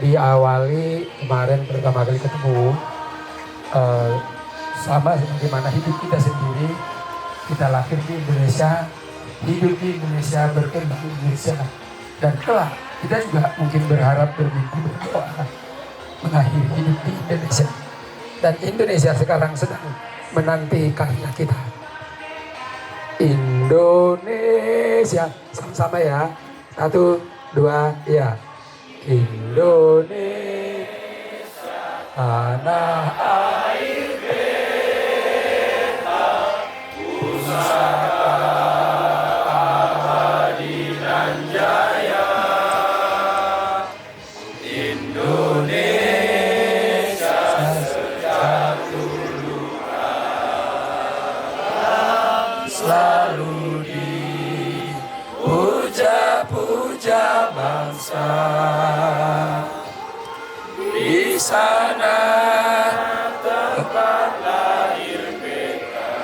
diawali kemarin pertama kali ketemu, sama sebagaimana hidup kita sendiri, kita lahir di Indonesia, hidup di Indonesia, berkembang di Indonesia, dan kelak kita juga mungkin berharap, bermimpi, berdoa mengakhiri hidup di Indonesia. Dan Indonesia sekarang sedang menanti karya kita. Indonesia, sama-sama ya. 1, 2, ya. Indonesia, tanah air beta, pusaka abadi dan jaya. Indonesia sejak dulu selalu dipuja-puja bangsa. Di sana tempat lahir beta,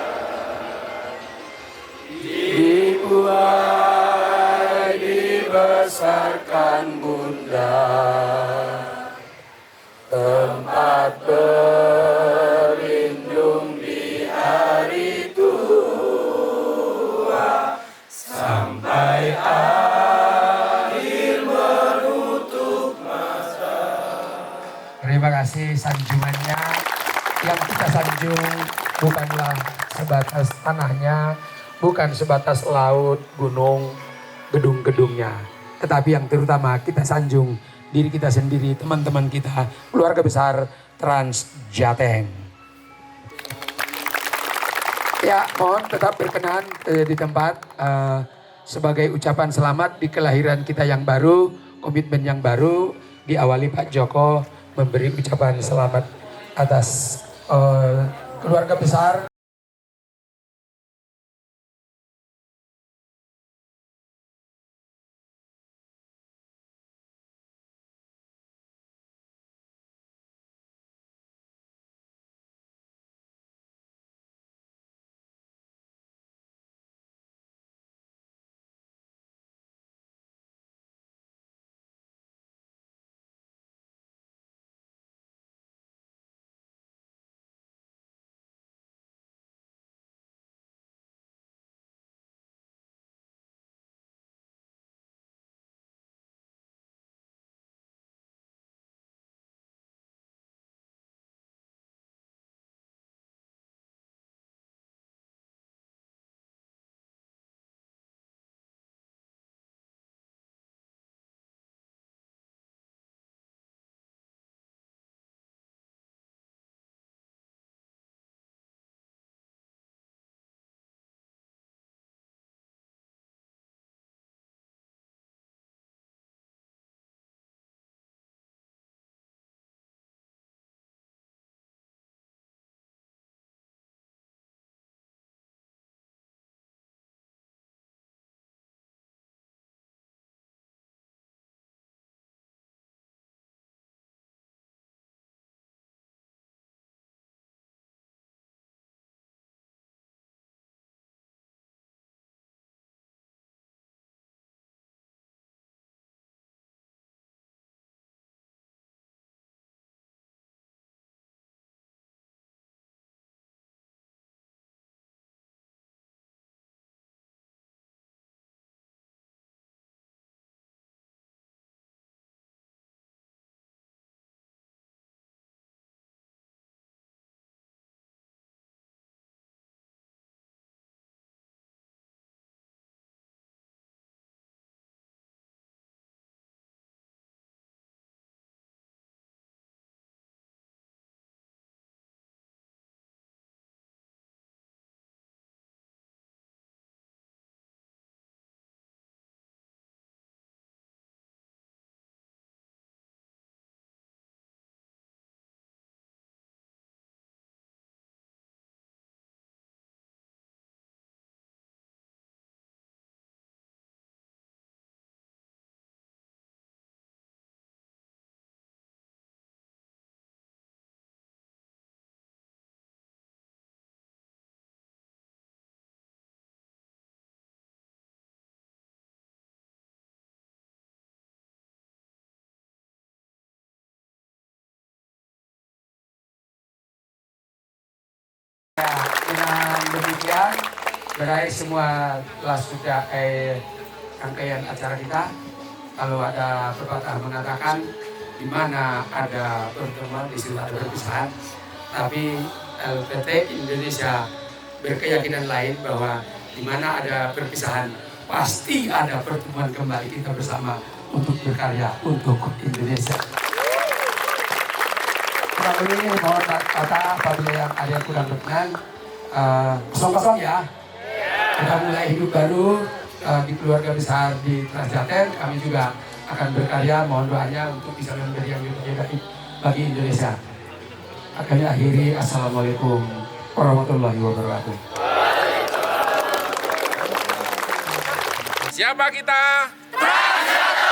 dibuai dibesarkan bunda, tempat berlindung di hari tua, sampai akhir menutup masa. Terima kasih sanjungannya. Yang kita sanjung bukanlah sebatas tanahnya, bukan sebatas laut, gunung, gedung-gedungnya, tetapi yang terutama kita sanjung diri kita sendiri, teman-teman kita, keluarga besar Transjateng. Ya, mohon tetap berkenan di tempat sebagai ucapan selamat di kelahiran kita yang baru, komitmen yang baru, diawali Pak Joko memberi ucapan selamat atas keluarga besar demikian berakhir semua telah sudah rangkaian acara kita. Kalau ada pepatah mengatakan di mana ada pertemuan di situ ada perpisahan, tapi LPT Indonesia berkeyakinan lain bahwa di mana ada perpisahan pasti ada pertemuan kembali kita bersama untuk berkarya untuk Indonesia. Kurang lebih mohon kata apabila yang ada yang kurang berkenan, kosong-kosong ya. Kita mulai hidup baru di keluarga besar di Transjaten. Kami juga akan berkarya, mohon doanya untuk bisa memberi yang terbaik bagi Indonesia. Kami akhiri, assalamualaikum warahmatullahi wabarakatuh. Siapa kita? Transjaten.